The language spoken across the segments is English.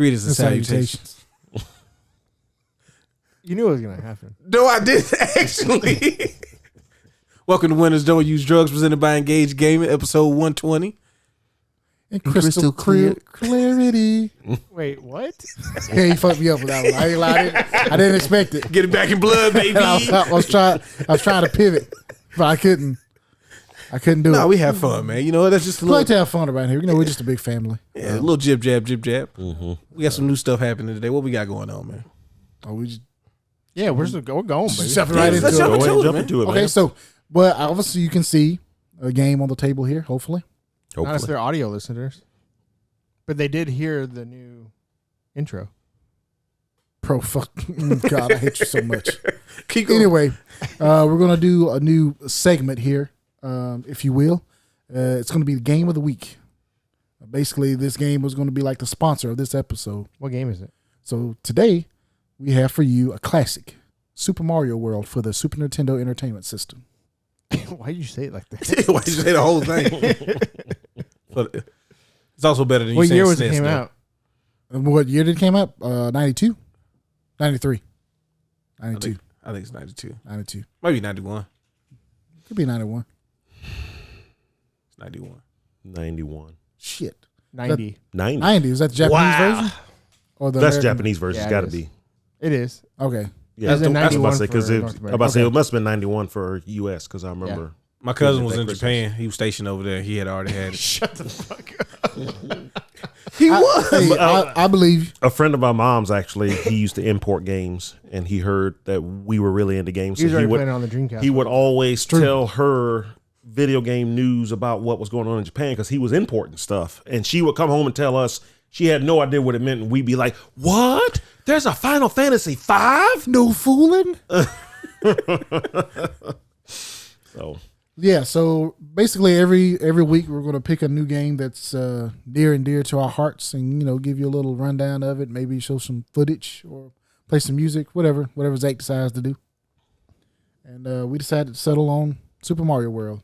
Greetings and salutations. You knew it was gonna happen. No, I didn't actually. Welcome to Winners Don't Use Drugs, presented by Engage Gaming, episode 120. And crystal clear clarity. Wait, what? Yeah, you fucked me up with that one. I ain't lying. I didn't expect it. Get it back in blood, baby. I was trying to pivot, but I couldn't do it. No, we have fun, man. You know, that's just a We like little, to have fun around here. You know, we're just a big family. yeah, a little jib jab. We got some new stuff happening today. What we got going on, man? Oh, we just Yeah, we're going, baby. jumping right let's into jump it. into it, Jump man. into it, Okay, man. so, but obviously you can see a game on the table here, hopefully. Not as their audio listeners, but they did hear the new intro. God, I hate you so much. Keep going. Anyway, we're going to do a new segment here, if you will. It's going to be the game of the week. Basically, this game was going to be like the sponsor of this episode. What game is it? So today, we have for you a classic, Super Mario World for the Super Nintendo Entertainment System. Why did you say it like that? Why did you say the whole thing? But it's also better than you What saying year was SNES, it came though. out? And what year did it come out? 92? 93. 92. I think it's 92. 92. Maybe 91. Could be 91. It's 91. 91. Shit. 90. 90. 90. Is that the Japanese version? Or the That's American? Japanese version. Yeah, It's got to it is. be. It is. Okay. Yeah, Is it that's what I 91 was about to say, because for it, North I'm America? about to say Okay. it must have been 91 for U.S. because I remember. My cousin was that in Christmas. Japan. He was stationed over there. He had already had it. Shut the fuck up. He was. Hey, I believe. A friend of my mom's actually, he used to import games, and he heard that we were really into games. He was So already playing it on the Dreamcast. he would always tell her video game news about what was going on in Japan because he was importing stuff. And she would come home and tell us she had no idea what it meant. And we'd be like, what? There's a Final Fantasy V? No fooling. So, Yeah, so basically every week we're going to pick a new game that's near and dear to our hearts and, you know, give you a little rundown of it, maybe show some footage or play some music, whatever Zach decides to do. And we decided to settle on Super Mario World.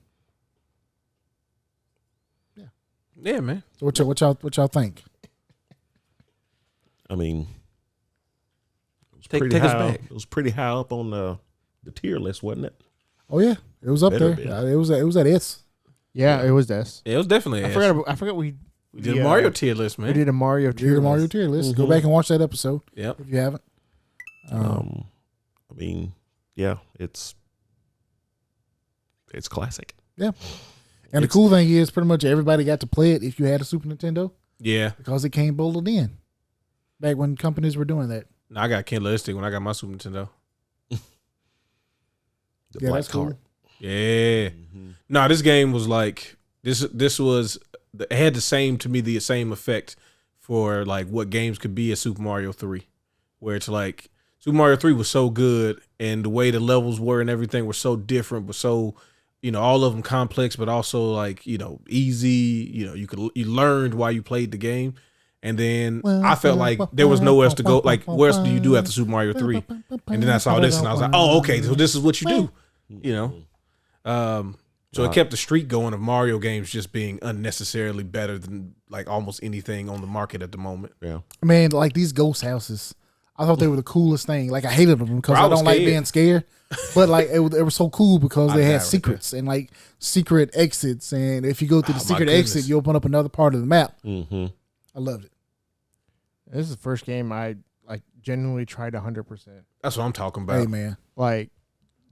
Yeah, man. So what y'all think? I mean, it was Take pretty us high. back. It was pretty high up on the tier list, wasn't it? Oh yeah, it was up Better there. be. It was at S. Yeah, it was this. Yeah, it was definitely. I forgot we did a Mario tier list, we man. did a Mario Dear tier Mario list. tier list. Go back and watch that episode Yep. if you haven't. I mean, yeah, it's classic. Yeah. And the cool thing is, pretty much everybody got to play it if you had a Super Nintendo Yeah. because it came bolted in. Back when companies were doing that. No, I got candleistic when I got my Super Nintendo. The Yeah, black that's cool. card. Yeah. No, this game was like this was it had the same effect for like what games could be as Super Mario 3, where it's like Super Mario 3 was so good and the way the levels were and everything were so different, but so, you know, all of them complex, but also like, you know, easy. You know, you learned while you played the game. And then I felt like there was nowhere else to go. Like, where else do you do after Super Mario 3? And then I saw this and I was like, oh, okay, so this is what you do. You know? So it kept the streak going of Mario games just being unnecessarily better than like almost anything on the market at the moment. Yeah. Man, like these ghost houses, I thought they were the coolest thing. Like I hated them because Bro, I I was don't like scared. being scared. But like it was so cool because they I had died right secrets and like secret exits. And if you go through the Oh, my secret goodness. exit, you open up another part of the map. Mm-hmm. I loved it. This is the first game I like genuinely tried 100%. That's what I'm talking about. Hey man, Like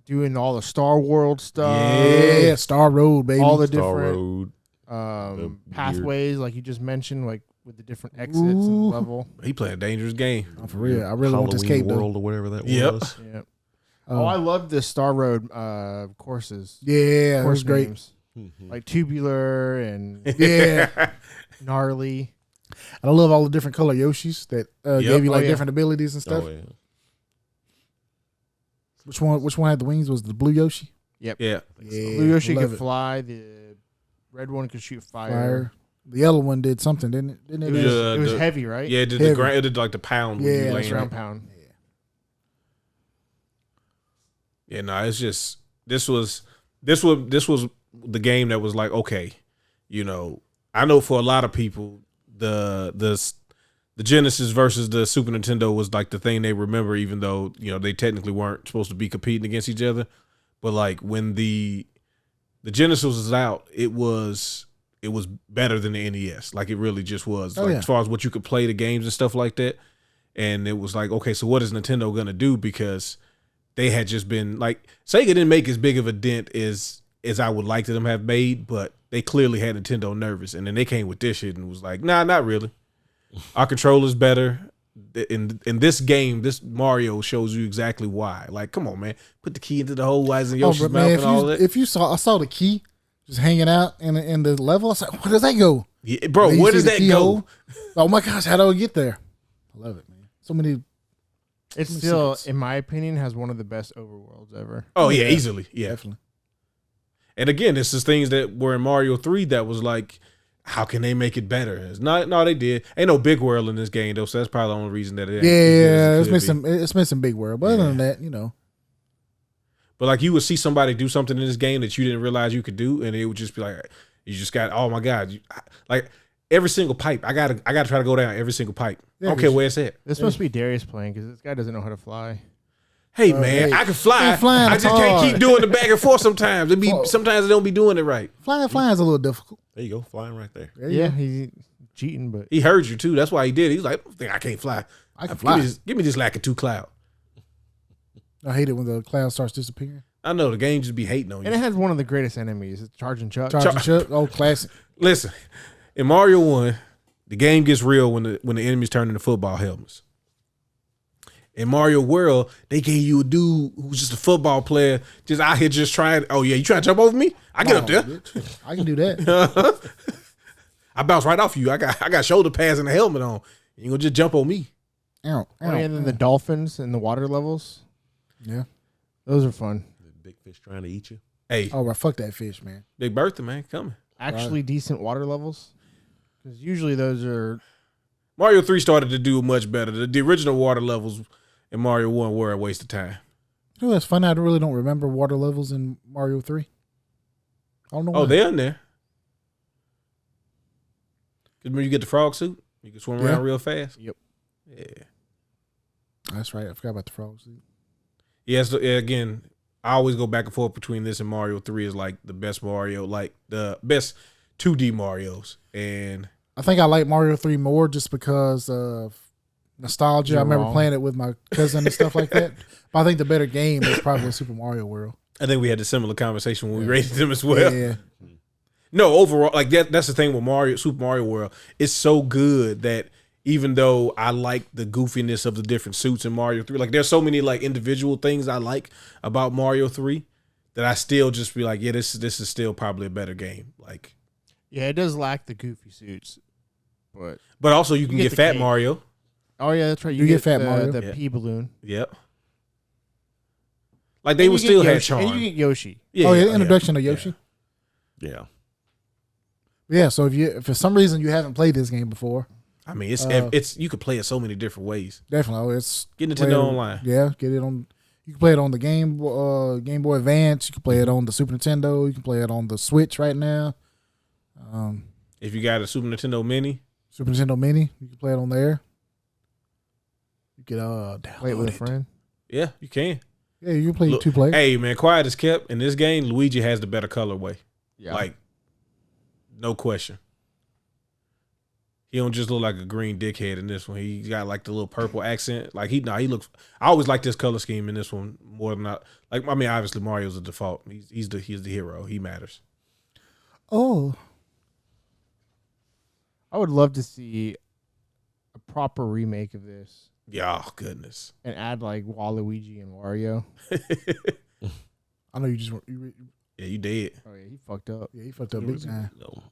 doing all the Star World stuff. yeah, Star Road, baby. All the Star different Road. The pathways, like you just mentioned, like with the different exits and Ooh. level. He playing a dangerous game. Oh, for real, I really want this Halloween cape though. World or whatever that Yep. was. Yeah. Oh, I love the Star Road courses. Yeah, it Course was great. names. Mhm. Like tubular and Yeah, gnarly. and I love all the different color Yoshis that gave you Oh, like yeah. different abilities and stuff. Oh, yeah. Which one had the wings? Was it the blue Yoshi? Yep. Yeah. Yeah, Blue Yoshi love could it. fly. The red one could shoot fire. Fire. The yellow one did something, didn't it? Didn't it? It was, It was the- heavy, right? Yeah, it did Heavy. the ground. It did like the pound when Yeah, you that's land. Ground pound. Yeah, no, it's just this was the game that was like, okay, you know, I know for a lot of people the the Genesis versus the Super Nintendo was like the thing they remember, even though they technically weren't supposed to be competing against each other. But like when the Genesis was out, it was better than the NES. Like it really just was. As far as what you could play the games and stuff like that. And it was like, okay, so what is Nintendo gonna do? Because they had just been like Sega didn't make as big of a dent as I would like them have made, but they clearly had Nintendo nervous. And then they came with this shit and was like, nah, not really. Our controller's better. In this game, this Mario shows you exactly why. Like, come on, man. Put the key into the hole, why is in Yoshi's mouth and all that. If you I saw the key just hanging out in the level, I was like, where does that go? Yeah, bro, where does that go? Oh my gosh, how do I get there? I love it, man. So many. It's still, in my opinion, has one of the best overworlds ever. Oh yeah, easily. Yeah. Definitely. And again, this is things that were in Mario 3 that was like, how can they make it better? It's not. No, they did. Ain't no big world in this game though, so that's probably the only reason that it. It's missing big world, but other than that, But like you would see somebody do something in this game that you didn't realize you could do, and it would just be like, you just got, oh my god, like every single pipe. I gotta try to go down every single pipe. I don't care where it's at. This must be Darius playing because this guy doesn't know how to fly. Hey man, I can fly. I just can't keep doing the back and forth sometimes. Sometimes I don't be doing it right. Flying is a little difficult. There you go, flying right there. Yeah, he's cheating, but he heard you too. That's why he did. He's like, I can't fly. I can fly. Give me this lack of 2 cloud. I hate it when the cloud starts disappearing. I know the game just be hating on you. And it has one of the greatest enemies. It's Charging Chuck. Oh, classic. Listen, in Mario 1, the game gets real when the enemies turn into football helmets. In Mario World, they gave you a dude who's just a football player, just out here just trying. Oh yeah, you trying to jump over me? I get up there. Bitch. I can do that. I bounce right off you. I got shoulder pads and a helmet on. You gonna just jump on me? And then the dolphins and the water levels. Yeah, those are fun. The big fish trying to eat you. Hey, oh, fuck that fish, man. Big Bertha, man, coming. Actually, decent water levels, because usually those are. Mario 3 started to do much better. The original water levels in Mario 1 were a waste of time. Oh, that's funny. I really don't remember water levels in Mario 3. I don't know why. Oh, they're in there. Because when you get the frog suit, you can swim around real fast. Yep. Yeah. That's right. I forgot about the frog suit. Yes, again, I always go back and forth between this and Mario 3 is like the best Mario, like the best 2D Marios. And I think I like Mario 3 more just because of nostalgia. I remember playing it with my cousin and stuff like that. But I think the better game is probably Super Mario World. I think we had a similar conversation when we rated them as well. Yeah. No, overall, like that's the thing with Super Mario World. It's so good that even though I like the goofiness of the different suits in Mario 3, like there's so many like individual things I like about Mario 3 that I still just be like, yeah, this is still probably a better game. Like, yeah, it does lack the goofy suits, but also you can get Fat cake. Mario. Oh yeah, that's right. You get Fat Mario, the pea balloon. Yep. Like they would still have charm. And you get Yoshi. Yeah, introduction of Yoshi. Yeah. Yeah, so if for some reason you haven't played this game before, I mean, it's you could play it so many different ways. definitely it's Get Nintendo Online. Yeah, get it on. You can play it on the Game Boy Advance. You can play it on the Super Nintendo. You can play it on the Switch right now. If you got a Super Nintendo Mini, you can play it on there. You can download Play it with a friend. yeah, you can. Yeah, you can play 2 players. Hey man, quiet as kept. In this game, Luigi has the better colorway. Yeah. Like, no question. He don't just look like a green dickhead in this one. He got like the little purple accent. Like he looks. I always like this color scheme in this one more than I mean, obviously Mario's the default. He's the hero. He matters. Oh, I would love to see a proper remake of this Yeah, oh, goodness. and add like Waluigi and Wario. I know you just Yeah, you did. Oh yeah, he fucked up. yeah, you fucked up big time. No.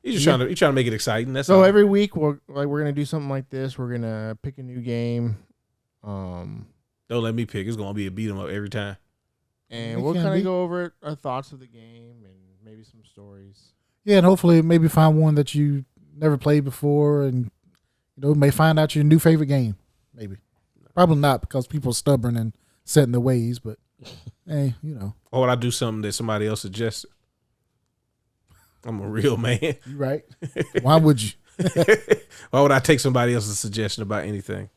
He's just trying to make it exciting. That's So all. every week we're gonna do something like this. We're gonna pick a new game, Don't let me pick. It's gonna be a beat 'em up every time. and It we'll can kind be. of go over our thoughts of the game and maybe some stories. Yeah, and hopefully maybe find one that you never played before, and may find out your new favorite game. Maybe, probably not because people are stubborn and set in their ways. But hey, Or would I do something that somebody else suggested? I'm a real man. you right. Why would you? Why would I take somebody else's suggestion about anything?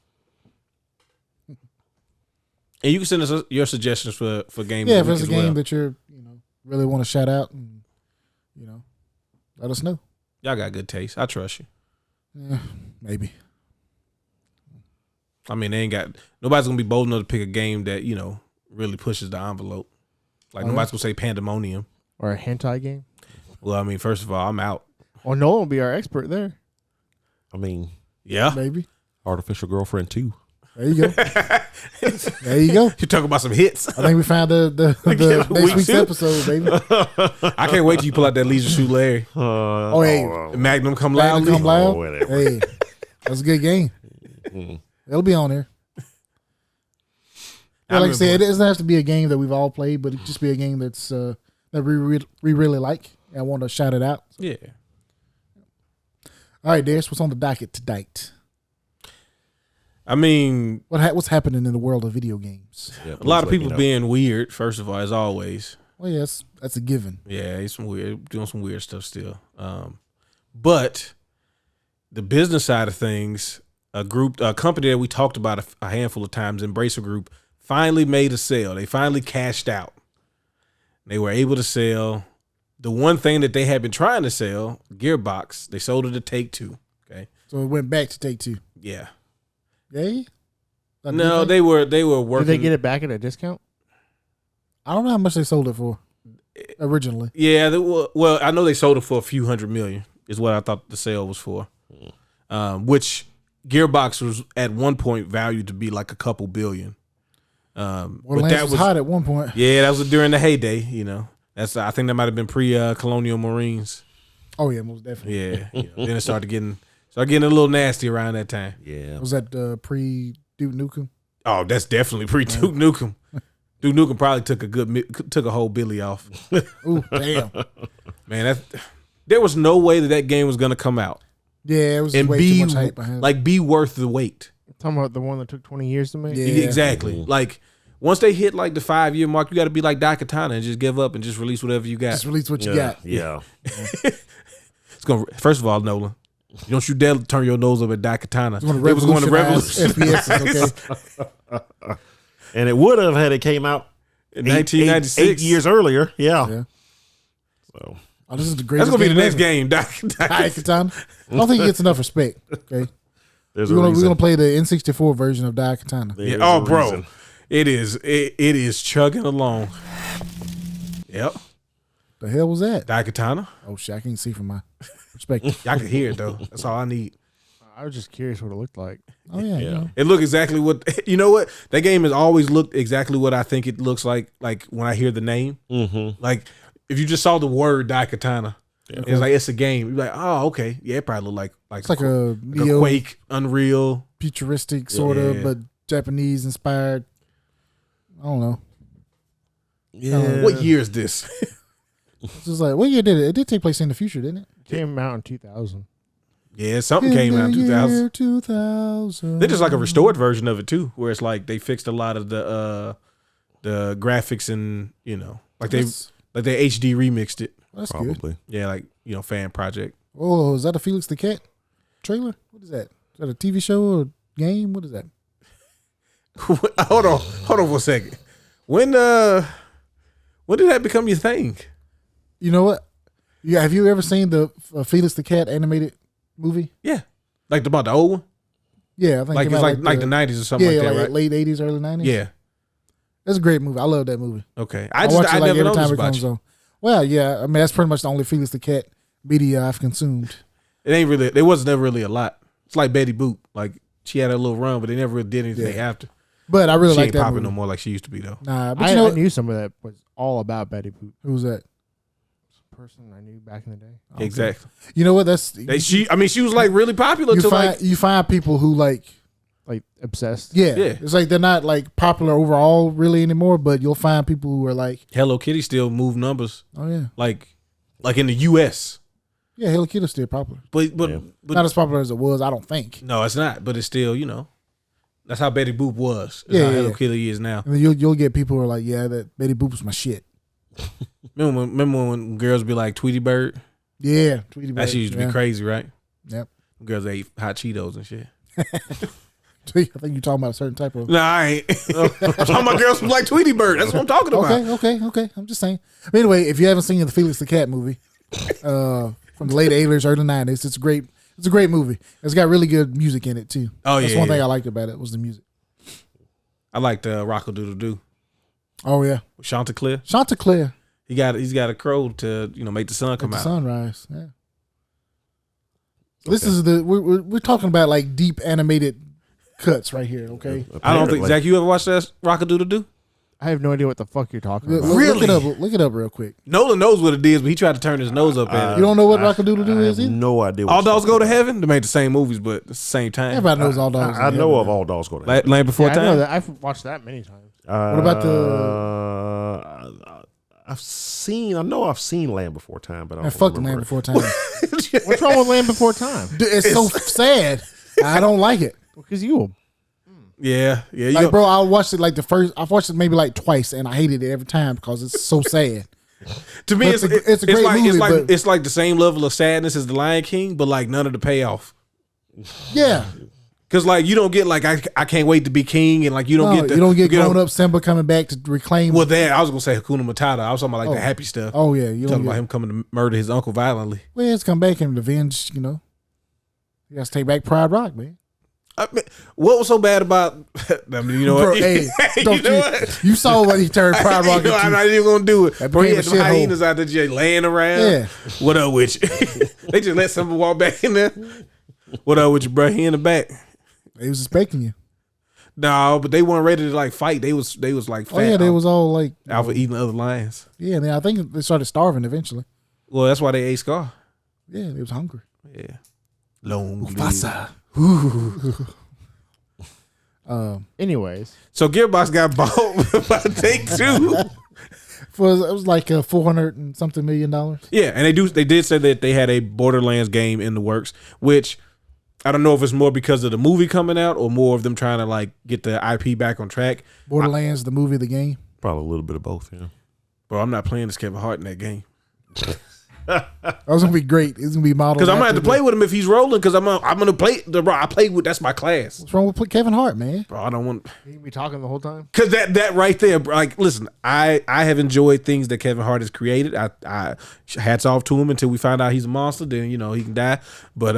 And you can send us your suggestions for games. Yeah, if there's a game that you're really want to shout out, and let us know. Y'all got good taste. I trust you. Yeah, maybe. I mean, nobody's gonna be bold enough to pick a game that really pushes the envelope. Like nobody's gonna say Pandemonium or a hentai game. Well, I mean, first of all, I'm out. Well, Nolan will be our expert there. I mean, yeah, maybe Artificial Girlfriend 2. There you go. There you go. You're talking about some hits. I think we found the next week's episode, baby. I can't wait till you pull out that Leisure Suit Larry. Magnum Come Loudly. Magnum Come Loud. Hey, that's a good game. It'll be on there. Well, like I said, it doesn't have to be a game that we've all played, but it just be a game that's that we really like. I want to shout it out. Yeah. All right, Darius, what's on the docket tonight? I mean, what's happening in the world of video games? Yeah, a lot of people being weird, first of all, as always. Well, yes, that's a given. Yeah, he's doing some weird stuff still. But the business side of things, a company that we talked about a handful of times, Embracer Group, finally made a sale. They finally cashed out. They were able to sell the one thing that they had been trying to sell, Gearbox. They sold it to Take-Two. Okay, so it went back to Take-Two. Yeah. Yay? No, they were working. Did they get it back at a discount? I don't know how much they sold it for originally. Yeah, well, I know they sold it for a few $100 million is what I thought the sale was for. Which Gearbox was at one point valued to be like a couple billion. Well, but that was hot at one point. Yeah, that was during the heyday. I think that might have been pre-Colonial Marines. Oh yeah, most definitely. Yeah, then it started getting a little nasty around that time. Yeah, was that pre Duke Nukem? Oh, that's definitely pre Duke Nukem. Duke Nukem probably took a whole Billy off. Ooh, damn, man, there was no way that game was gonna come out. Yeah, it was way too much hype behind it. Like be worth the wait. Talking about the one that took 20 years to make? Yeah. Exactly. Mm-hmm. Like, once they hit like the 5-year mark, you got to be like Daikatana and just give up and just release whatever you got. Just release what you got. Yeah. It's gonna. First of all, Nolan, don't you dare turn your nose up at Daikatana. It was going to revolutionize FPS, okay? And it would have had it came out in 1996, 8 years earlier. Yeah. So. Oh, this is the greatest. That's gonna be the next ever. game, Daikatana. I don't think it gets enough respect. Okay. We're gonna play the N64 version of Daikatana. Yeah. Oh, bro, reason. It is chugging along. Yep. The hell was that? Daikatana. Oh shit! I can't see from my perspective. I can hear it though. That's all I need. I was just curious what it looked like. Oh yeah. It looked exactly what you know. What that game has always looked exactly what I think it looks like. Like when I hear the name, like if you just saw the word Daikatana. Yeah. It's like it's a game. You're like, oh, okay, yeah, it probably look like it's like a Quake, Unreal, futuristic sort of, but Japanese inspired. I don't know. Yeah, what year is this? It's just like what year did it? It did take place in the future, didn't it? It came out in 2000. Yeah, something came out in 2000. 2000. They're just like a restored version of it too, where it's like they fixed a lot of the graphics and like they HD remixed it. That's probably good. Yeah, like fan project. Oh, is that a Felix the Cat trailer? What is that? Is that a TV show or game? What is that? Hold on for a second. When did that become your thing? You know what? Yeah, have you ever seen the Felix the Cat animated movie? Yeah, like the old one. Yeah, I think like it's like the 90s or something like that, right? Late 80s, early 90s. Yeah, that's a great movie. I love that movie. Okay, I watch it never every time it comes on. Well, yeah, I mean that's pretty much the only Felix the Cat media I've consumed. It ain't really. There was never really a lot. It's like Betty Boop. Like she had a little run, but they never really did anything after. But I really like that. She ain't popping movie. no more like she used to be though. Nah, but I knew some of that was all about Betty Boop. Who was that? Person I knew back in the day. Okay. Exactly. You know what? She was like really popular. You find people who like obsessed. Yeah. It's like they're not like popular overall really anymore, but you'll find people who are like Hello Kitty still move numbers. Oh yeah. Like in the US. Yeah, Hello Kitty's still popular. But not as popular as it was, I don't think. No, it's not. But it's still, that's how Betty Boop was. That's how Hello Kitty is now. And then you'll get people who are like, yeah, that Betty Boop was my shit. Remember when girls be like Tweety Bird? Yeah, Tweety Bird. That shit used to be crazy, right? Yep. Girls ate hot Cheetos and shit. I think you're talking about a certain type of. Nah, I ain't. I'm talking about girls from like Tweety Bird. That's what I'm talking about. Okay. I'm just saying. But anyway, if you haven't seen the Felix the Cat movie from the late 80s, early 90s, it's a great movie. It's got really good music in it too. Oh, That's yeah, one thing yeah. I liked about it was the music. I like the Rock-a-Doodle-Doo. Oh yeah, Chanticleer. Chanticleer. He's got a crow to make the sun come The out. sunrise. Yeah. So this is we're talking about like deep animated cuts right here. Okay. I don't think Zach. You ever watched that Rock-a-Doodle-Doo? I have no idea what the fuck you're talking about. Really? Look it up real quick. Nolan knows what it is, but he tried to turn his nose up at it. You don't know what Rock-a-Doodle-Doo is? I have Either? no idea. What All Dogs Go to Heaven? They made the same movies, but at the same time. Everybody knows All Dogs. I know of All Dogs Go to Heaven. Land Before Yeah, I know Time? that. I've watched that many times. What about I've seen Land Before Time, but I Man, don't fuck the remember Man it. Before Time. What's wrong with Land Before Time? Dude, it's so sad. I don't like it. Because you. Yeah. Like, bro, I watched it I've watched it maybe like twice, and I hated it every time because it's so sad. To me, But it's a great movie, but- it's like the same level of sadness as The Lion King, but like none of the payoff. Yeah. Because like you don't get like I can't wait to be king, and like you don't get grown up Simba coming back to reclaim. Well, that I was gonna say Hakuna Matata. I was talking about like the happy stuff. Oh yeah, you talking don't about get, him coming to murder his uncle violently. well, it's come back and revenge. You know, you got to take back Pride Rock, man. I mean, what was so bad about? I mean, you know Bro, what? hey, you know what? You saw what he turned Pride Rock You know, I'm into. not even gonna do it. That Bro, he became had a some shithole. hyenas out there just laying around. Yeah. What up with you? They just let someone walk back in there. What up with you, bro? He in the back. They was expecting you. No, but they weren't ready to like fight. They was like fat. Oh yeah, they was all like alpha eating other lions. Yeah, and then I think they started starving eventually. Well, that's why they ate Scar. Yeah, they was hungry. Yeah. Long live. Mufasa. Anyways. So Gearbox got bought by Take-Two. It was like $400 and something $million. Yeah, and they did say that they had a Borderlands game in the works, which I don't know if it's more because of the movie coming out or more of them trying to like get the IP back on track. Borderlands, the movie, the game. Probably a little bit of both. Yeah. Bro, I'm not playing as Kevin Hart in that game That was gonna be great. It's gonna be modeled because I'm gonna have to after play with him if he's rolling. Because I'm gonna play the bro. I play with that's my class. What's wrong with Kevin Hart, man? Bro, I don't want You can be talking the whole time? because that right there. Bro, like, listen, I have enjoyed things that Kevin Hart has created. I hats off to him until we find out he's a monster. Then you know he can die. But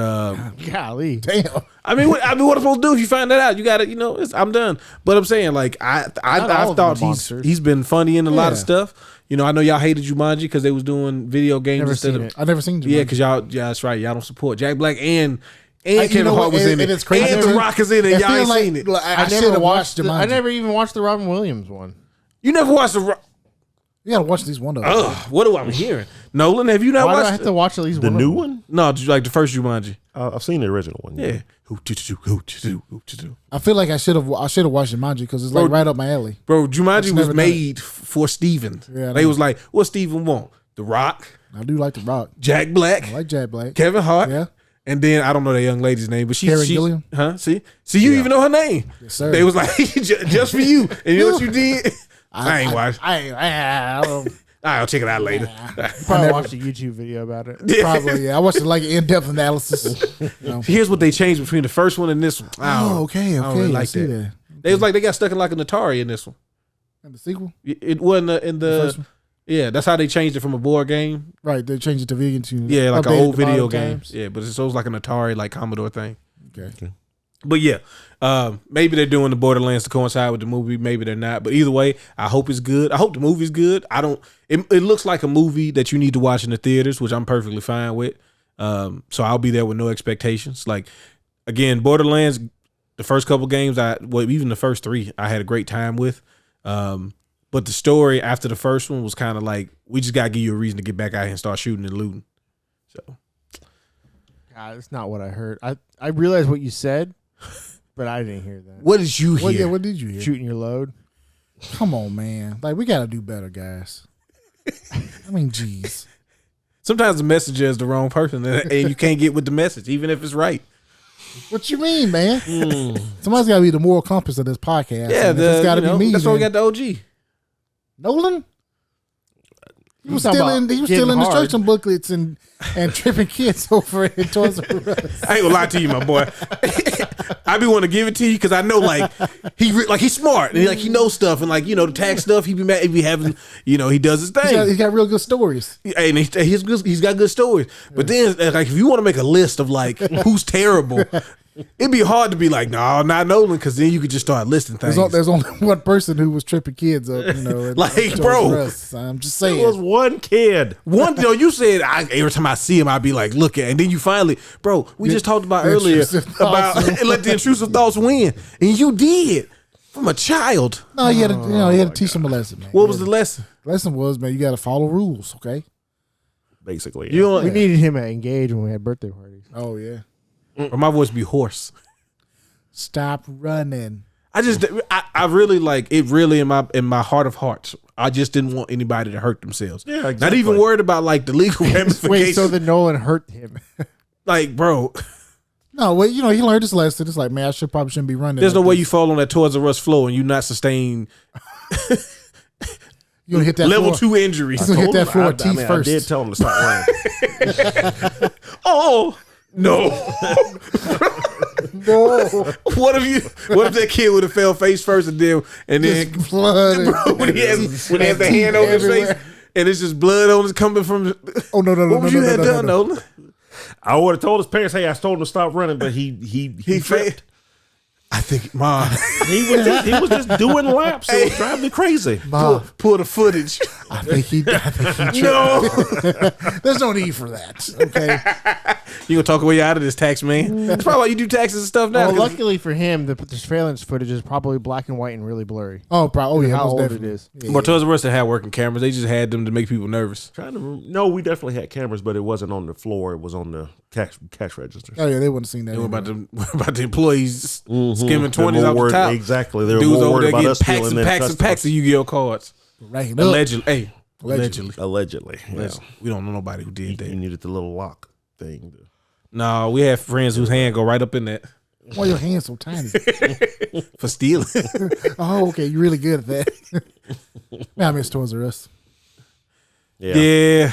Golly. Damn. I mean, what am I supposed to do if you find that out? You got to, I'm done. But I'm saying, like, I've all of thought them are monsters. he's been funny in a lot of Yeah. stuff. You know, I know y'all hated Jumanji because they was doing video games Never instead seen of it. I never seen Jumanji. yeah, because yeah, that's right, y'all don't support Jack Black and You Kevin know Hart what? was in And it, it's crazy. and The Rock is in it. It Y'all feel ain't like- seen it. like, I should never have watched Jumanji. I never even watched the Robin Williams one. You never watched The Rock? You gotta watch these one of them. Ugh, what do I'm hearing? Nolan, have you not Why do I watched have to watch at least The one of new them? one? No, like the first Jumanji. I've seen the original one. Yeah. I feel like I should have watched Jumanji because it's like Bro, right up my alley. Bro, Jumanji Just was never done it. made for Steven. Yeah, I They know. was like, what Steven want? The Rock, I do like The Rock. Jack Black, I like Jack Black. Kevin Hart, Yeah. and then I don't know that young lady's name, but Karen she Gilliam? huh? See, you even know her name. Yes, sir. They was like just for you, and you know what you did? I ain't watched. I don't I'll check it out later. Probably watched a YouTube video about it. probably. Yeah, I watched it like an in-depth analysis. You know. Here's what they changed between the first one and this one. Oh, okay. I don't really I like see that. that. They was like they got stuck in like an Atari in this one. And the sequel, It wasn't in the the first one? yeah. That's how they changed it from a board game. Right? They changed it to vegan to Yeah, like an updated old the video modern game. times. Yeah, but so it was like an Atari, like Commodore thing. Okay. But yeah, maybe they're doing the Borderlands to coincide with the movie. Maybe they're not. But either way, I hope it's good. I hope the movie's good. I don't. It looks like a movie that you need to watch in the theaters, which I'm perfectly fine with. So I'll be there with no expectations. Like again, Borderlands, the first couple games, even the first 3, I had a great time with. But the story after the first one was kind of like, we just gotta give you a reason to get back out here and start shooting and looting. So God, that's not what I heard. I realized what you said, but I didn't hear that. what did you What, hear? yeah, what did you hear? Shooting your load. Come on, man. Like we gotta do better, guys. I mean, geez. Sometimes the messenger is the wrong person, and you can't get with the message, even if it's right. What you mean, man? Somebody's gotta be the moral compass of this podcast. Yeah, and if it's gotta be me. that's why we then- got the OG. Nolan. He was talking stealing. about He was getting stealing hard. instruction booklets and tripping kids over at Toys R Us. I ain't gonna lie to you, my boy. I be want to give it to you because I know like he's smart and he knows stuff and the tax stuff he be having he does his thing. He's got real good stories. And he's got good stories. But then like if you want to make a list of like who's terrible, it'd be hard to be like, no, not Nolan, because then you could just start listing things. There's only one person who was tripping kids up, Like, Toys bro. R Us. I'm just saying. It was one kid. You said every time I see him, I'd be like, look at, and then you finally, bro, we just talked about the earlier intrusive about thoughts. let the intrusive thoughts win, and you did from a child. No, he had to teach them a lesson, man. What was the lesson? The lesson was, man, you got to follow rules, okay? Basically, You don't, We needed him at Engage when we had birthday parties. Oh yeah. or my voice be hoarse. Stop running. I really like it. Really, in my heart of hearts, I just didn't want anybody to hurt themselves. Yeah, Not exactly. even worried about like the legal ramifications. Wait, so the Nolan hurt him? Like, bro, No, well, he learned his lesson. It's like, man, probably shouldn't be running. there's no like way this. you fall on that Toys R Us floor and you not sustain You gonna hit that level floor. 2 injuries. He's gonna hit that floor I, with teeth I first. did tell him to stop running. Oh no! No. What if that kid would have fell face first and then Just blood. bro, when he has the hand over his face everywhere. and it's just blood on it coming from. Oh no. What would you have done, no. Nolan? I would have told his parents, "Hey, I told him to stop running," but he He tripped. I think, Ma, He was just doing laps. It was driving me crazy. pull the footage. I think he tripped. No, There's no need for that. Okay. you gonna talk away out of this, tax man? That's probably why you do taxes and stuff now. Well, 'cause- luckily for him, the surveillance footage is probably black and white and really blurry. Oh, probably. Oh yeah. How most old it definitely. is. Yeah. But Toys R Us had working cameras. They just had them to make people nervous. No, we definitely had cameras, but it wasn't on the floor. It was on the cash registers. Oh yeah, they wouldn't have seen that. They were anyway. about the employees skimming They're 20s more off the worried- top. Exactly. They were Dudes more over worried there about getting us packs stealing and than packs and packs of Yu-Gi-Oh cards. Racking up. Allegedly. Hey, allegedly. Allegedly. Yeah. Listen, we don't know nobody who did You that. needed the little lock thing. No, we have friends whose hand go right up in that Why your hands so tiny? for stealing. Oh, okay. You're really good at that. Man, I miss Toys R Us. Yeah. Yeah.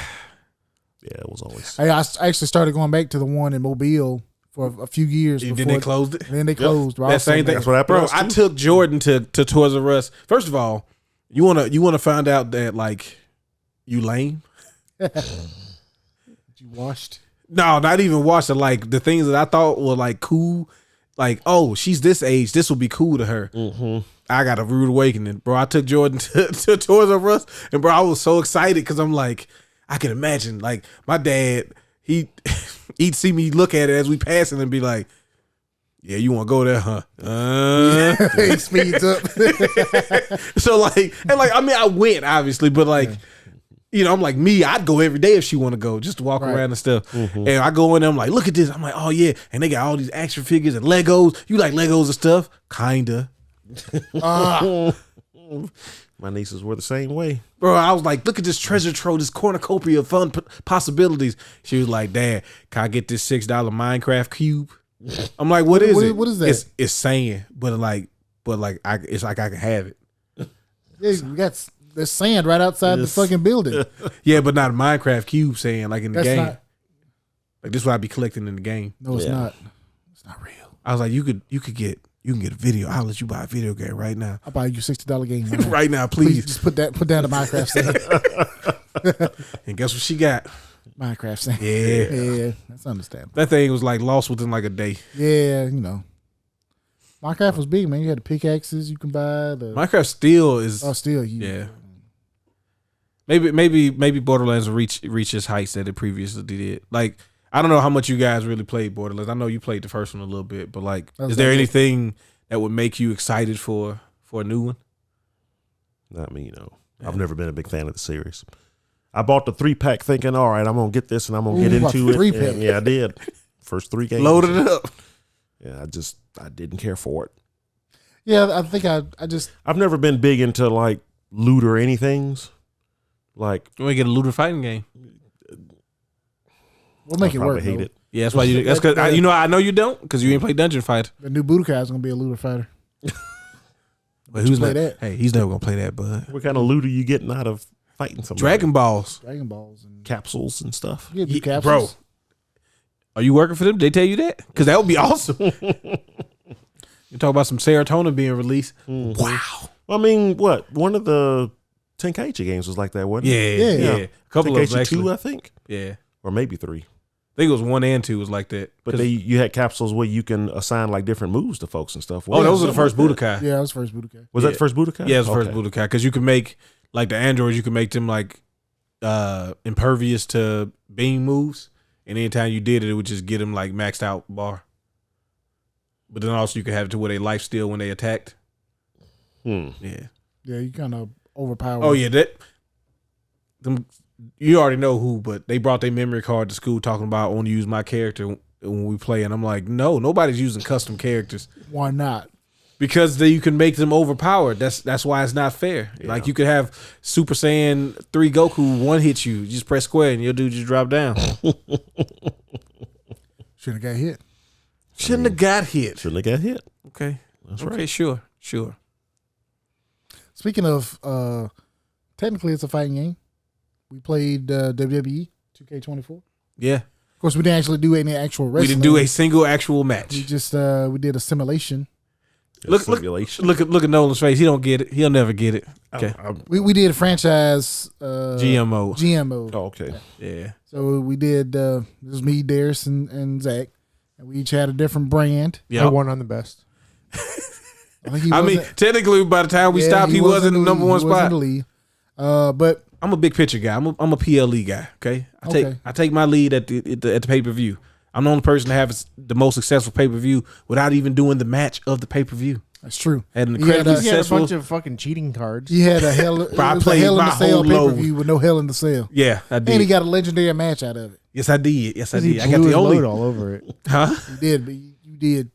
Yeah, it was always. I actually started going back to the one in Mobile for a few years. Then before they closed it. Then they closed. That same thing. That's what happened Bro, to us, I too. took Jordan to Toys R Us. First of all, you wanna find out that like you lame? You washed. No, not even watch it. Like the things that I thought were like cool, like, oh, she's this age, this will be cool to her. Mm-hmm. I got a rude awakening, bro. I took Jordan to Toys R Us, and bro, I was so excited because I'm like, I can imagine, like my dad, he'd see me look at it as we passing and be like, yeah, you want to go there, huh? It speeds up. So like, and like, I mean, I went obviously, but like, I'm like me, I'd go every day if she want to go, just to walk Right. around and stuff. And I go in there, I'm like, look at this. I'm like, oh yeah, and they got all these action figures and Legos. You like Legos and stuff? Kinda. My nieces were the same way. Bro, I was like, look at this treasure trove, this cornucopia of fun possibilities. She was like, Dad, can I get this $6 Minecraft cube? I'm like, what is it? What is that? It's saying, but it's like I can have it. Yeah, we got there's sand right outside the fucking building. Yeah, but not a Minecraft cube saying like in the That's game. not. Like this is what I be collecting in the game. No, it's Yeah. not. It's not real. I was like, you can get a video. I'll let you buy a video game right now. I'll buy you $60 game. Man. Right now, Please please. just put down the Minecraft sand. And guess what she got? Minecraft sand. Yeah. Yeah, that's understandable. That thing was like lost within like a day. Yeah, Minecraft was big, man. You had the pickaxes you can buy. Minecraft still is Still huge. yeah. Maybe Borderlands will reach its heights that it previously did. Like, I don't know how much you guys really played Borderlands. I know you played the first one a little bit, but like, That's is there like it. anything that would make you excited for a new one? Not me, I've never been a big fan of the series. I bought the 3-pack thinking, all right, I'm going to get this and I'm going to get Ooh, into a it. 3-pack. And yeah, I did. First 3 games. Loaded it up. Yeah, I didn't care for it. Yeah, I think I just I've never been big into like loot or anythings. Like, You want to get a looter fighting game? we'll make I it probably work. hate though. it. Yeah, that's why you. That's because I know you don't because you ain't played Dungeon Fighter. The new Budokai is gonna be a looter fighter. But who's play not? that? Hey, he's never gonna play that, bud. What kind of loot are you getting out of fighting some Dragon Balls. Dragon Balls and capsules and stuff. yeah, Bro, capsules. are you working for them? Did they tell you that? Because that would be awesome. You talk about some serotonin being released. Mhm. Wow. I mean, what? One of the Tenkaichi games was like that, wasn't it? Yeah. A couple of them Tenkaichi actually. 2, I think, Yeah. or maybe 3. I think it was 1 and 2 was like that. But you had capsules where you can assign like different moves to folks and stuff. Oh, those were the Something first like that. Budokai. Yeah, that was first Budokai. Was that the first Budokai? Yeah, it was the first Okay. Budokai. Because you can make, like the androids, you can make them like impervious to beam moves. And anytime you did it, it would just get them like maxed out bar. But then also you could have it to where they life steal when they attacked. Hmm. Yeah. Yeah, you kind of overpowered. Oh yeah, you already know who, but they brought their memory card to school talking about I want to use my character when we play, and I'm like, no, nobody's using custom characters Why not? because you can make them overpowered. That's why it's not fair. Yeah. Like you could have Super Saiyan 3 Goku one hit you, just press square and your dude just drop down. Shouldn't have got hit. Shouldn't have got hit. Shouldn't have got hit. Okay, That's okay, right. sure. Speaking of, technically it's a fighting game. We played WWE 2K24. Yeah, Of course, we didn't actually do any actual wrestling. we didn't do a single actual match. We just we did a simulation. Look, Simulation. Look at Nolan's face. He don't get it. He'll never get it. Okay, We did a franchise GMO. GMO. Oh, okay. Yeah. So we did. It was me, Darius, and Zach, and we each had a different brand. I Yeah. won on the best. I think he I mean, wasn't- technically, by the time we yeah, stopped, he wasn't in the number one he wasn't spot. in the lead. But I'm a big picture guy. I'm a PLE guy. Okay, I take my lead at the pay per view. I'm the only person to have the most successful pay per view without even doing the match of the pay per view. that's true. Had an He had incredibly a- He had a successful. bunch of fucking cheating cards. He had a hell. It I was a played Hell in my the Cell whole pay per load. view with no Hell in the Cell, Yeah, I and he did. got a legendary match out of it. Yes, I did. Yes, I He did. I blew got the his only. load all over it. Huh? You did, but you did.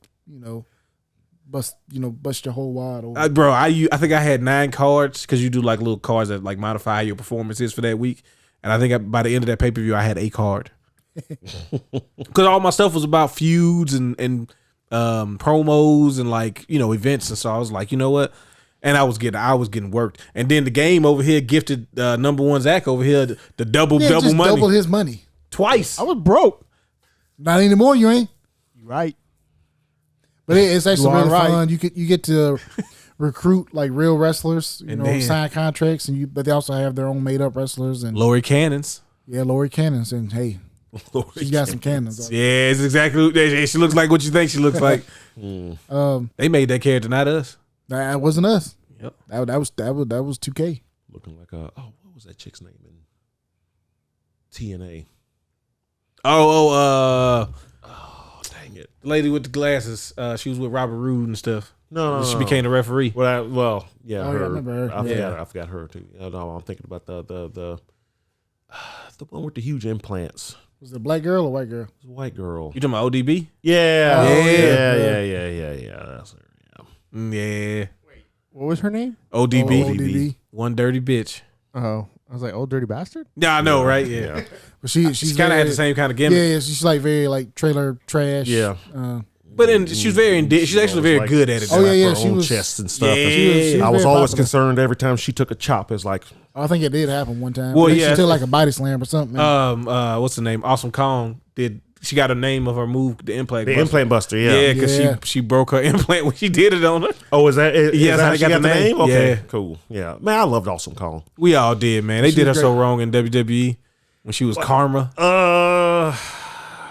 Bust your whole wad over. Bro, I think I had 9 cards because you do like little cards that like modify how your performance is for that week, and I think by the end of that pay per view I had a card because all my stuff was about feuds and promos and like events, and so I was like, you know what, and I was getting worked, and then the game over here gifted number one Zach over here the double just money double his money. twice. I was broke. Not anymore. You ain't. You right. But it's actually You are really right. fun. You get to recruit like real wrestlers, And then- sign contracts, but they also have their own made up wrestlers and Lori Cannons. Lori Cannons, and hey, she's got some cannons. Yeah, it's exactly. She looks like what you think she looks like. They made that character, not us. That wasn't us. Yep. That was 2K. Looking like what was that chick's name in TNA? Oh, Dang it. the lady with the glasses. She was with Robert Roode and stuff. No. She became the referee. Well, yeah, Oh, yeah, her. I remember her. I forgot her too. No, I'm thinking about the one with the huge implants. Was it a black girl or white girl? It was a white girl. You talking about ODB? Yeah, Oh, yeah. That's her. Yeah. Yeah. What was her name? ODB. ODB. One dirty bitch. Oh, I was like, old dirty bastard. Yeah, I know, right? Yeah. Yeah. But she's She kind of had the same kind of gimmick. Yeah, she's like very like trailer trash. Yeah. But then she was very she's actually very good at it. Oh, yeah, Her she own was- chest and stuff. Yeah. And She was I was very always popular. concerned every time she took a chop. It's like, I think it did happen one time. Well, I think yeah. she took like a body slam or something. What's the name? Awesome Kong she got her name of her move, the implant. the buster. implant buster. Yeah, Yeah. because Yeah. she broke her implant when she did it on her. Oh, is that Yes, that I how she got got the the name. name? Okay, Yeah. cool. Yeah, man, I loved Awesome Kong. We all did, man. They She did her was so great. wrong in WWE when she was Karma.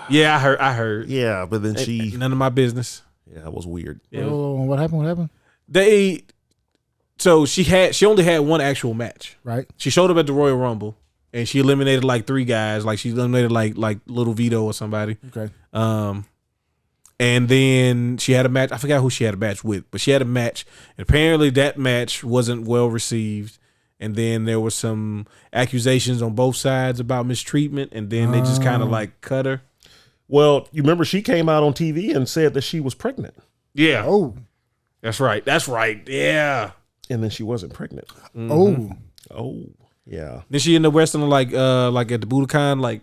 Yeah, I heard. Yeah, but then she, None of my business. yeah, it was weird. Yeah. Oh, what happened? So she only had one actual match. Right. She showed up at the Royal Rumble and she eliminated like 3 guys. Like she eliminated like Little Vito or somebody. Okay. And then she had a match. I forgot who she had a match with, but she had a match. And apparently that match wasn't well received. And then there were some accusations on both sides about mistreatment. And then they just kind of like cut her. Well, you remember she came out on TV and said that she was pregnant, Yeah. Oh. That's right. Yeah. and then she wasn't pregnant. Oh. Oh, yeah, Then she ended up wrestling like at the Budokan like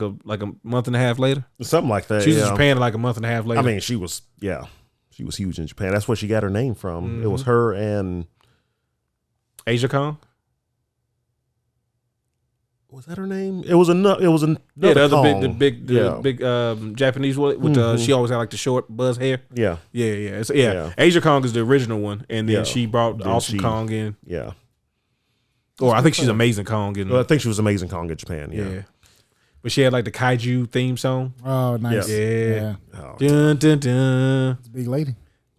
a month and a half later. something like that. She was yeah. in Japan like a month and a half later. I mean, she was huge in Japan. That's where she got her name from. It was her and Asia Kong. Was that her name? It was another. It was another. Yeah, the other Kong. big Japanese one with she always had like the short buzz hair. Yeah. Yeah. Asia Kong is the original one, and then she brought Then Awesome Kong in. Yeah. Or I think she's Amazing Kong in. Well, I think she was Amazing Kong in Japan. Yeah. But she had like the kaiju theme song. Oh, nice. Yeah. Oh, Dun, dun, dun. It's a big lady.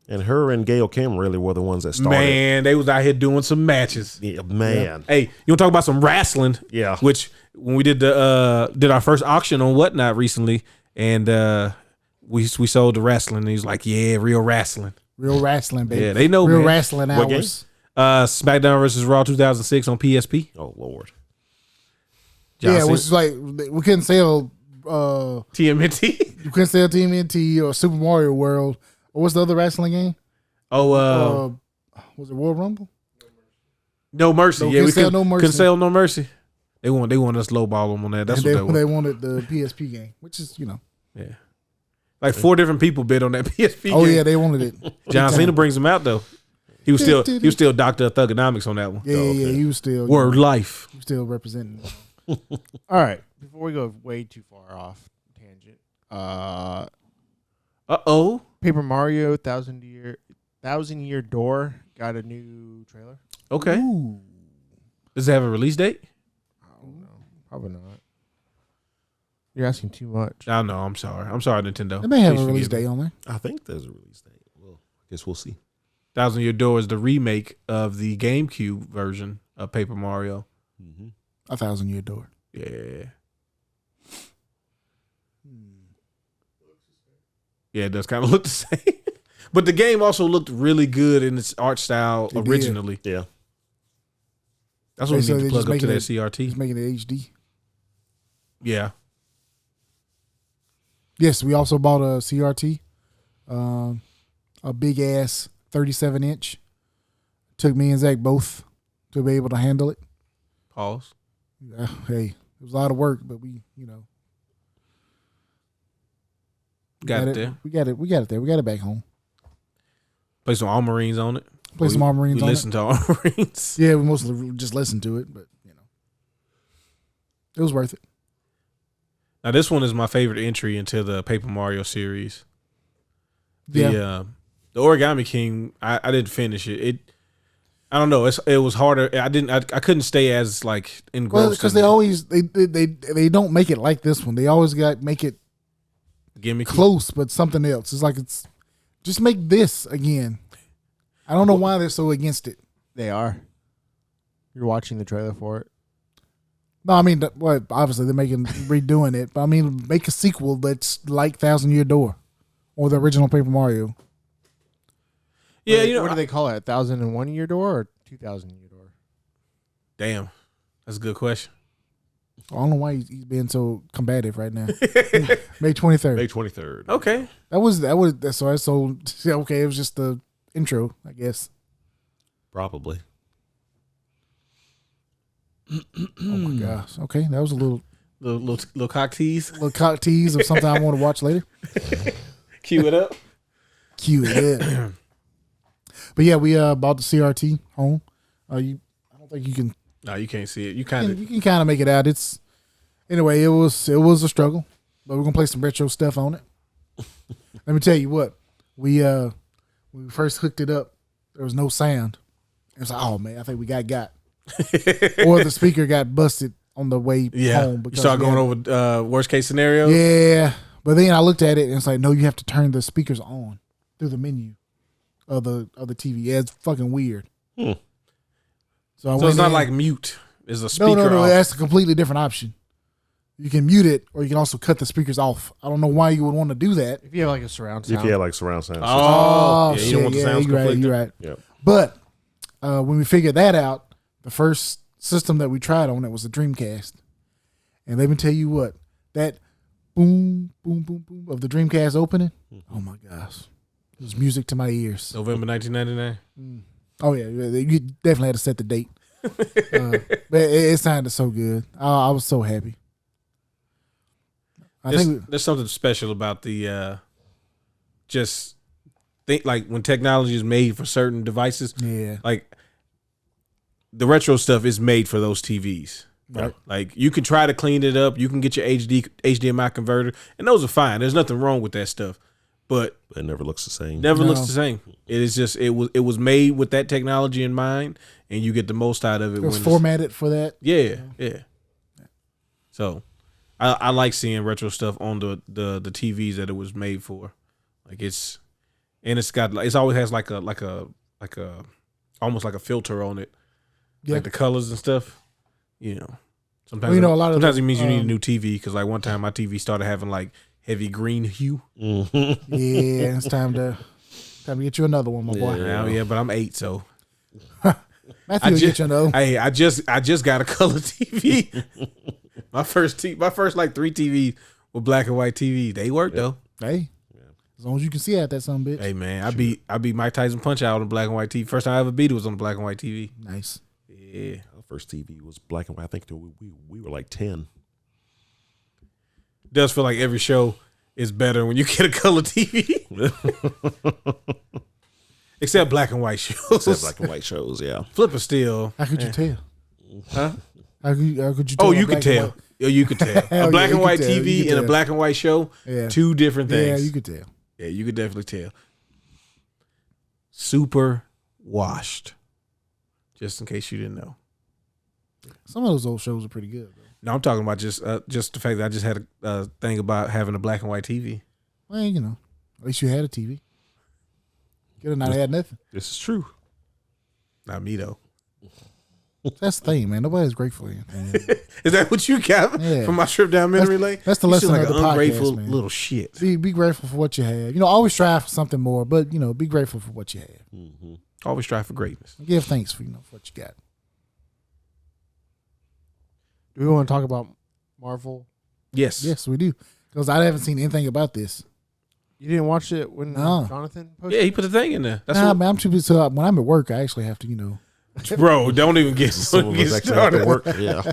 and her and Gail Kim really were the ones that started. Man, they was out here doing some matches. Yeah, man. Hey, you want to talk about some wrestling? Yeah. Which when we did our first auction on Whatnot recently, and we sold the wrestling, and he's like, "Yeah, real wrestling." Real wrestling, baby. Yeah, they know, real man. wrestling What game? hours. SmackDown versus Raw 2006 on PSP. Oh Lord. Y'all Yeah, see which it? is like we couldn't sell TMNT. you couldn't sell TMNT or Super Mario World. Or what's the other wrestling game? Oh, Was it World Rumble? No Mercy. No, Yeah, we couldn't sell couldn't No Mercy. couldn't sell No Mercy. They want us lowball them on that. That's And what they was. wanted the PSP game, which is Yeah. Like 4 different people bid on that PSP Oh game. yeah, they wanted it. John Big Cena time. brings him out though. He was still Dr. Thugonomics on that one. Yeah, Oh, yeah, okay. he was still Word life. he was still representing. All right. Before we go way too far off tangent, Uh-oh. Paper Mario Thousand Year Door got a new trailer. Okay. Does it have a release date? I don't know. Probably not. You're asking too much. I know. I'm sorry. I'm sorry, Nintendo. They may have Please a release forgive me. date on there. I think there's a release date. Well, I guess we'll see. Thousand Year Door is the remake of the GameCube version of Paper Mario. Mm-hmm. 1,000 Year Door. Yeah. Yeah, it does kind of look the same. But the game also looked really good in its art style It did. originally. Yeah. That's what So we need they to just plug up to making that CRT. He's making it HD. Yeah. Yes, we also bought a CRT, a big ass 37-inch. Took me and Zach both to be able to handle it. Pause. Hey, it was a lot of work, but we, Got it there. We got it there. We got it back home. Play some All-Marines on it. Play some All-Marines We on it. listened to All-Marines. Yeah, we mostly just listened to it, but it was worth it. Now, this one is my favorite entry into the Paper Mario series. The Origami King, I didn't finish it. I don't know. It was harder. I couldn't stay as like engrossed. Well, because they always they don't make it like this one. They always make it gimmicky. close, but something else. It's like just make this again. I don't know why they're so against it. They are. You're watching the trailer for it. No, I mean, obviously they're redoing it, but I mean, make a sequel that's like 1,000 Year Door or the original Paper Mario. Yeah, What do they call it? 1,001 Year Door or 2,000 Year Door? Damn, that's a good question. I don't know why he's being so combative right now. May 23rd. May 23rd. Okay. So okay. It was just the intro, I guess. Probably. Oh my gosh. Okay, that was a Little cock tease. little cock tease of something I want to watch later. Cue it up. Cue it up. But yeah, we bought the CRT home. I don't think you can. No, you can't see it. You You kind of. can kind of make it out. Anyway. It was a struggle, but we're gonna play some retro stuff on it. Let me tell you what we when we first hooked it up, there was no sound. It was like, oh man, I think we got, or the speaker got busted on the way home. You start going over worst case scenario. Yeah, but then I looked at it and it's like, no, you have to turn the speakers on through the menu of the TV. Yeah, it's fucking weird. Hmm. So So it's not like mute. It's a speaker no. off. That's a completely different option. You can mute it, or you can also cut the speakers off. I don't know why you would want to do that. If you have like a surround sound. If you had like surround sound. Oh, yeah, shit, you don't want the sounds you're right. conflicting. You're right. Yep. But when we figured that out, the first system that we tried on it was the Dreamcast. And let me tell you what, that boom, boom, boom, boom of the Dreamcast opening, oh my gosh. It was music to my ears. November 1999. Oh, yeah, you definitely had to set the date. But it sounded so good. I was so happy. There's something special about the like when technology is made for certain devices. Yeah. Like the retro stuff is made for those TVs. Right. Like you can try to clean it up. You can get your HDMI converter, and those are fine. There's nothing wrong with that stuff. But It never looks the same. never looks the same. It is just it was made with that technology in mind, and you get the most out of it. It was when formatted for that. Yeah. So, I like seeing retro stuff on the TVs that it was made for. Like it's always has like a almost like a filter on it, like the colors and stuff. You know, sometimes a lot of sometimes it means you need a new TV because like one time my TV started having like heavy green hue. Mm-hmm. Yeah, it's time to get you another one, my boy. Yeah, but I'm 8, so Matthew will get you another. Hey, I just got a color TV. my first like 3 TVs were black and white TV. They work though. Hey, as long as you can see out that son bitch. Hey man, I beat Mike Tyson Punch Out on black and white TV. First time I ever beat it was on black and white TV. Nice. Yeah, Our first TV was black and white. I think we were like 10. does feel like every show is better when you get a color TV. Except black and white shows. Except black and white shows, yeah. Flipper still. How could you tell? Huh? How could you tell? Oh, you could tell. Oh, you could tell. Hell A black yeah, and you white could tell. You TV could and a tell. black and white show, Yeah. 2 different things. Yeah, you could tell. Yeah, you could definitely tell. Super washed. Just in case you didn't know. Some of those old shows are pretty good. Though. No, I'm talking about just the fact that I just had a thing about having a black and white TV. Well, you know, at least you had a TV. Could have not had nothing. This is true. Not me though. That's the thing, man. Nobody's grateful for you. Is that what you got Yeah. from my trip down memory lane? That's the You lesson seem like of the an podcast, ungrateful man. little shit. Be grateful for what you have. You know, always strive for something more, but you know, be grateful for what you have. Mm-hmm. Always strive for greatness. Give thanks for for what you got. Do we want to talk about Marvel? Yes. Yes, we do. Because I haven't seen anything about this. You didn't watch it when No. Jonathan posted? Yeah, he put the thing in there. That's Nah, what, man, I'm too busy. So when I'm at work, I actually have to, you know. bro. Don't even get, Some of us actually have to work. Yeah.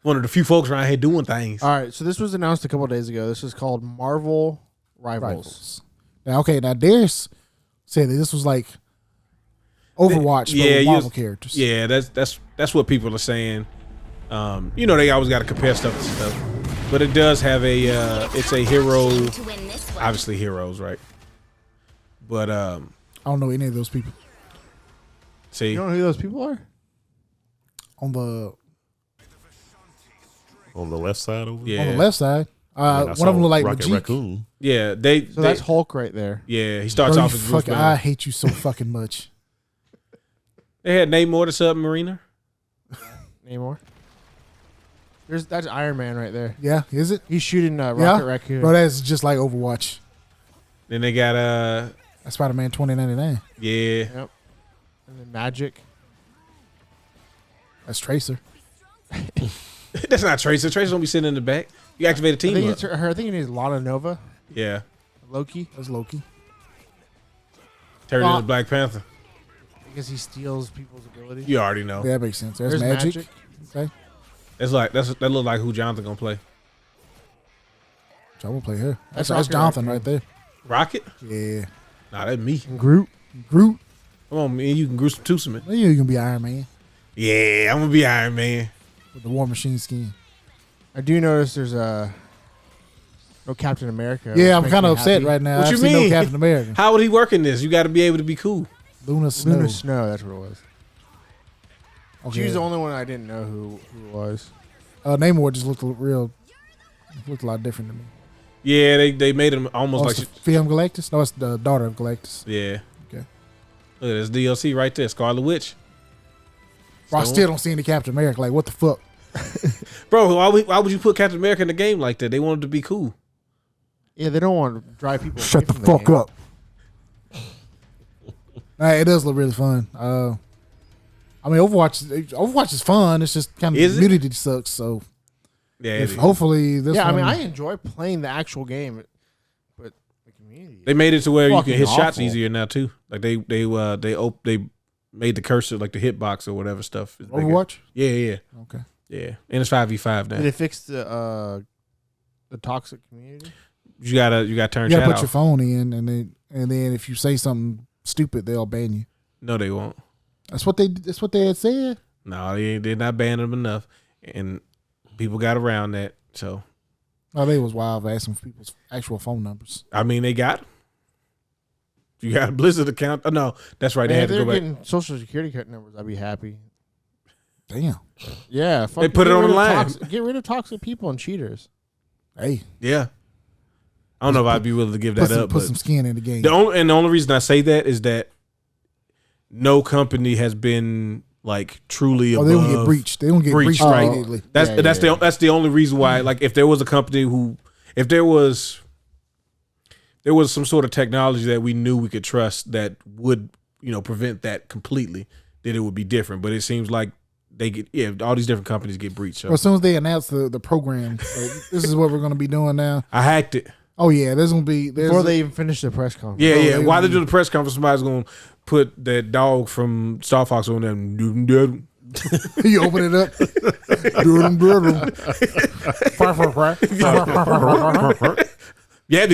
One of the few folks around here doing things. All right, so this was announced a couple of days ago. This is called Marvel Rivals. Now, okay, now Darius said that this was like Overwatch, but with Marvel characters. Yeah, that's what people are saying. You know, they always got to compare stuff to stuff, but it does have it's a hero. Obviously, heroes, right? But I don't know any of those people see, You don't know who those people are? on the left side over there. yeah, on the left side. I One of saw them look like Rocket Majik. Raccoon. yeah, So that's Hulk right there. yeah. He starts Bro, off you as Bruce fucking, Banner. I hate you so fucking much. They had Namor the Submariner. Namor. That's Iron Man right there. Yeah, is it? He's shooting Rocket Yeah? Raccoon. Bro, that's just like Overwatch. Then they got That's Spider-Man 2099. yeah, Yep. And then Magic. That's Tracer. that's not Tracer. Tracer don't be sitting in the back. You activate a I team think up. it's her. I think it is Lana Nova. Yeah, Loki. That's Loki. turned into Black Panther. Because he steals people's abilities. You already know. Yeah, that makes sense. There's There's Magic. Magic. Okay. That look like who Jonathan gonna play. So I will play her. That's Rocket Jonathan Raccoon. right there. Rocket? Yeah. Nah, that's me. And Groot. Groot. Come on, man. You can Groot some Tucson. Well, you can be Iron Man Yeah, I'm gonna be Iron Man. with the War Machine skin. I do notice there's no Captain America. Yeah, I'm which kind of makes me upset happy. right now. What I you see no mean? Captain America. How would he work in this? You got to be able to be cool. Luna Snow. Luna Snow, that's what it was. Okay. She was the only one I didn't know who it was. Namor just looked a lot different to me. Yeah, they made him almost Oh, like it's the film Galactus? No, it's the daughter of Galactus. yeah. Okay. Look at this DLC right there, Scarlet Witch. Bro, I So- still don't see any Captain America. Like, what the fuck? Bro, why would you put Captain America in the game like that? They want him to be cool. Yeah, they don't want to drive people. Shut away the from fuck game. up. It does look really fun. I mean, Overwatch is fun. It's just kind of Is it? community sucks. So Yeah, if hopefully this Yeah, I one, mean, I enjoy playing the actual game, but the community. they made it to where you can Fucking hit shots awful. easier now too. Like they made the cursor like the hitbox or whatever stuff. is bigger. Overwatch. Yeah, Okay. yeah. And it's 5v5 Did now. they fix the toxic community? You gotta turn You gotta chat put off. your phone in, and then if you say something stupid, they'll ban you. No, they won't. That's what they had said. No, they're not banning them enough. and people got around that. So, Oh, they was wild asking for people's actual phone numbers. I mean, they got 'em. You got a Blizzard account? Oh, no, that's right. They Man, had if to they're go back. getting social security card numbers, I'd be happy. Damn. Yeah, They put it on the line. Get rid of toxic people and cheaters. Hey, Yeah. I don't know if I'd be willing to give that up. put but some skin in the game. the only reason I say that is that no company has been like truly above. They don't get breached. They don't get breached right? immediately. That's the only reason why. Like, if there was a company if there was some sort of technology that we knew we could trust that would prevent that completely, then it would be different. But it seems like all these different companies get breached. So. Well, as soon as they announce the program, this is what we're going to be doing now. I hacked it. Oh yeah, there's going to be Before they even finish the press conference. Yeah. While they do the press conference, somebody's going to put that dog from Star Fox on them. you open it up. Yeah.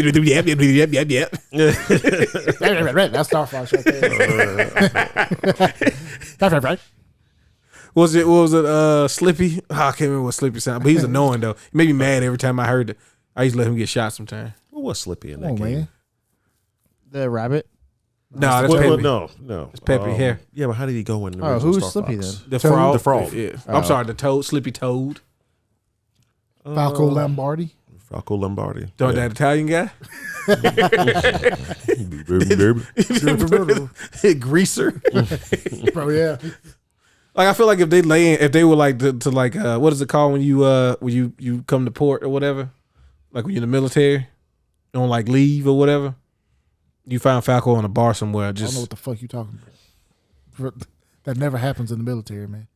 That's Star Fox right there. What was it? Slippy? Oh, I can't remember what Slippy sounded, but he's annoying though. He made me mad every time I heard it. I used to let him get shot sometimes. What was Slippy in that Oh game? man, The rabbit. No, that's Well, Peppy. no. It's Peppy hair. Yeah, but how did he go in the Oh, original who's Star Slippy Fox? then? The Toad? frog. The frog. Yeah. Oh. I'm sorry, the toad. Slippy Toad. Falco Lombardi. Falco Lombardi. Don't that Italian guy? Greaser. Bro, yeah. Like, I feel like if they were like to like what is it called when you come to port or whatever, like when you're in the military, on like leave or whatever, you find Falco in a bar somewhere. I don't know what the fuck you talking about. That never happens in the military, man.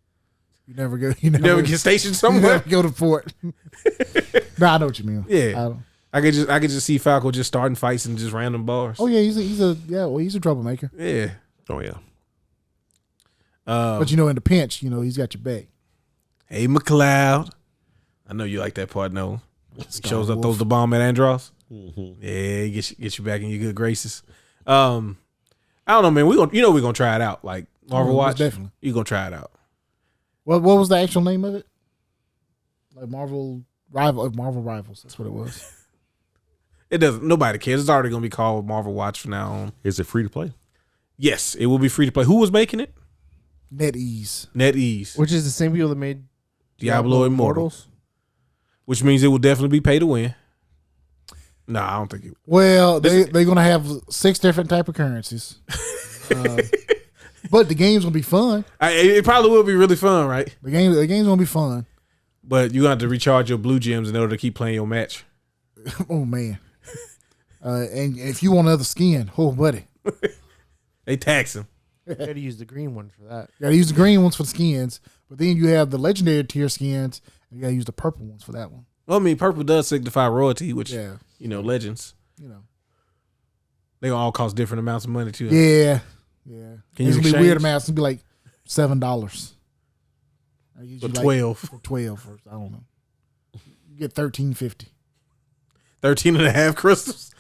You never go. You never get stationed You somewhere. never go to port. No, I know what you mean. Yeah, I could just see Falco just starting fights in just random bars. Oh yeah, he's a troublemaker. Yeah. Oh yeah. But in the pinch, he's got your back. Hey, McLeod. I know you like that part. No, he shows up, throws the bomb at Andros. Mm-hmm. Yeah, he gets you back in your good graces. I don't know, man. We're gonna try it out. Like MarvelWatch, definitely. You gonna try it out. What was the actual name of it? Like Marvel Rivals. That's what it was. It doesn't. Nobody cares. It's already gonna be called MarvelWatch from now on. Is it free to play? Yes, it will be free to play. Who was making it? NetEase. Which is the same people that made Diablo Immortals. Which means it will definitely be pay to win. No, I don't think it. Well, they're gonna have 6 different type of currencies. But the game's gonna be fun. It probably will be really fun, right? The game's gonna be fun. But you have to recharge your blue gems in order to keep playing your match. Oh man. And if you want another skin, buddy, They tax him. You got to use the green one for that. you gotta use the green ones for the skins, but then you have the legendary tier skins, and you gotta use the purple ones for that one. Well, I mean, purple does signify royalty, which Yeah. Legends. You know. They all cost different amounts of money too. Yeah. Can you It's gonna be exchange? weird amounts. It's gonna be like $7. For 12. For 12 first. I don't know. You get $13.50. 13 and a half crystals.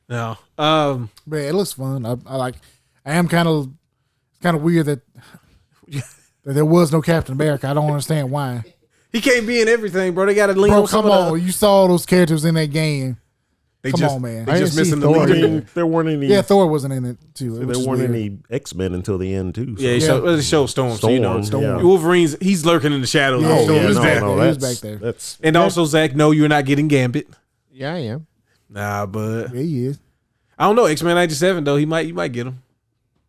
No. But it looks fun. I am kind of weird that there was no Captain America. I don't understand why. He can't be in everything, bro. They got to lean Bro, on some come of on. You saw those characters in that game. Come on, man. They I just didn't see missing the Thor. leader. There weren't any. Yeah, Thor wasn't in it too. It There was just weren't weird. any X-Men until the end too. So. Yeah, it shows Storm. So Storm, yeah. Wolverine's he's lurking in the shadows. Yeah, Storm yeah, is no, there. no. He was back there. That's And also, Zach, no, you're not getting Gambit. Yeah, I am. Nah, but Yeah, he is. I don't know. X-Men 97 though, you might get him.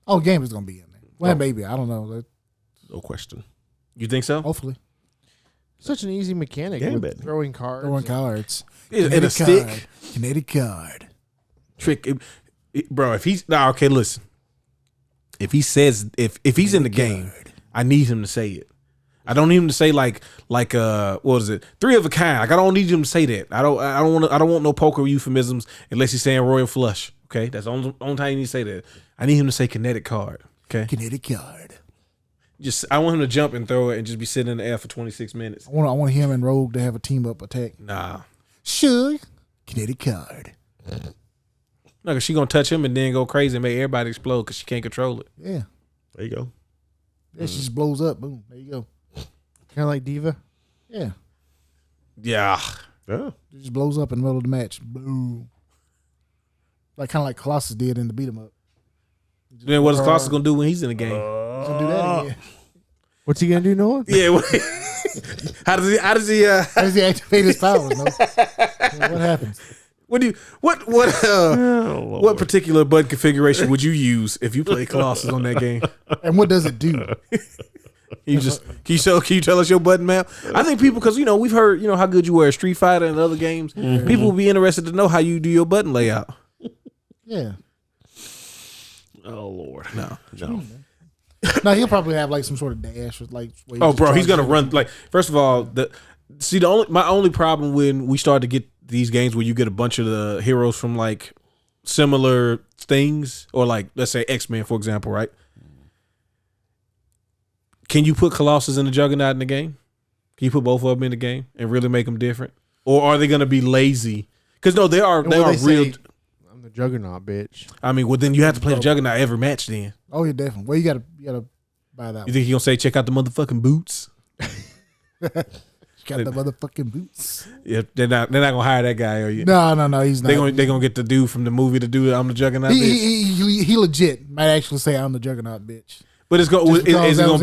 Oh, Gambit's gonna be in there. Well, maybe. I don't know. no question. You think so? Hopefully. Such an easy mechanic Gambit. with throwing cards. Throwing cards. And a Kinetic stick card. Kinetic card. trick, bro. If he's okay, listen. If he says if he's in the game, I need him to say it. I don't need him to say like what is it? 3 of a kind. Like I don't need him to say that. I don't want no poker euphemisms unless he's saying royal flush. Okay, that's the only time you need to say that. I need him to say kinetic card. Okay, Kinetic card. I want him to jump and throw it and just be sitting in the air for 26 minutes. I want him and Rogue to have a team up attack. Nah, Sure. Kinetic card. no, cause she gonna touch him and then go crazy and make everybody explode because she can't control it. Yeah. There you go. Yeah, she just blows up. Boom. There you go. Kind of like Diva. Yeah. Yeah. Yeah. It just blows up in the middle of the match. Boom. Like kind of like Colossus did in the beat 'em up. Then what is Colossus gonna do when he's in the game? He's gonna do that again. What's he gonna do, Noah? Yeah. How does he? How does he activate his powers? No? What happens? What particular button configuration would you use if you play Colossus on that game? And what does it do? Can you tell us your button map? I think people, because we've heard how good you were at Street Fighter and other games. Mm-hmm. People will be interested to know how you do your button layout. Yeah. Oh Lord. No. No, he'll probably have like some sort of dash, with like. where you Oh, just bro, he's charge gonna run like. First of all, my only problem when we started to get these games where you get a bunch of the heroes from like similar things, or like let's say X-Men, for example, right? Can you put Colossus and the Juggernaut in the game? Can you put both of them in the game and really make them different, or are they gonna be lazy? Because no, they are real. I'm the Juggernaut, bitch. I mean, well, then you have to play the Juggernaut every match. Then Oh, yeah, definitely. Well, you gotta buy that. you think he's gonna say, "Check out the motherfucking boots"? Got the motherfucking boots. Yeah, they're not gonna hire that guy. Or No, he's not. They gonna get the dude from the movie to do I'm the Juggernaut. He legit might actually say I'm the Juggernaut, bitch. But is it gonna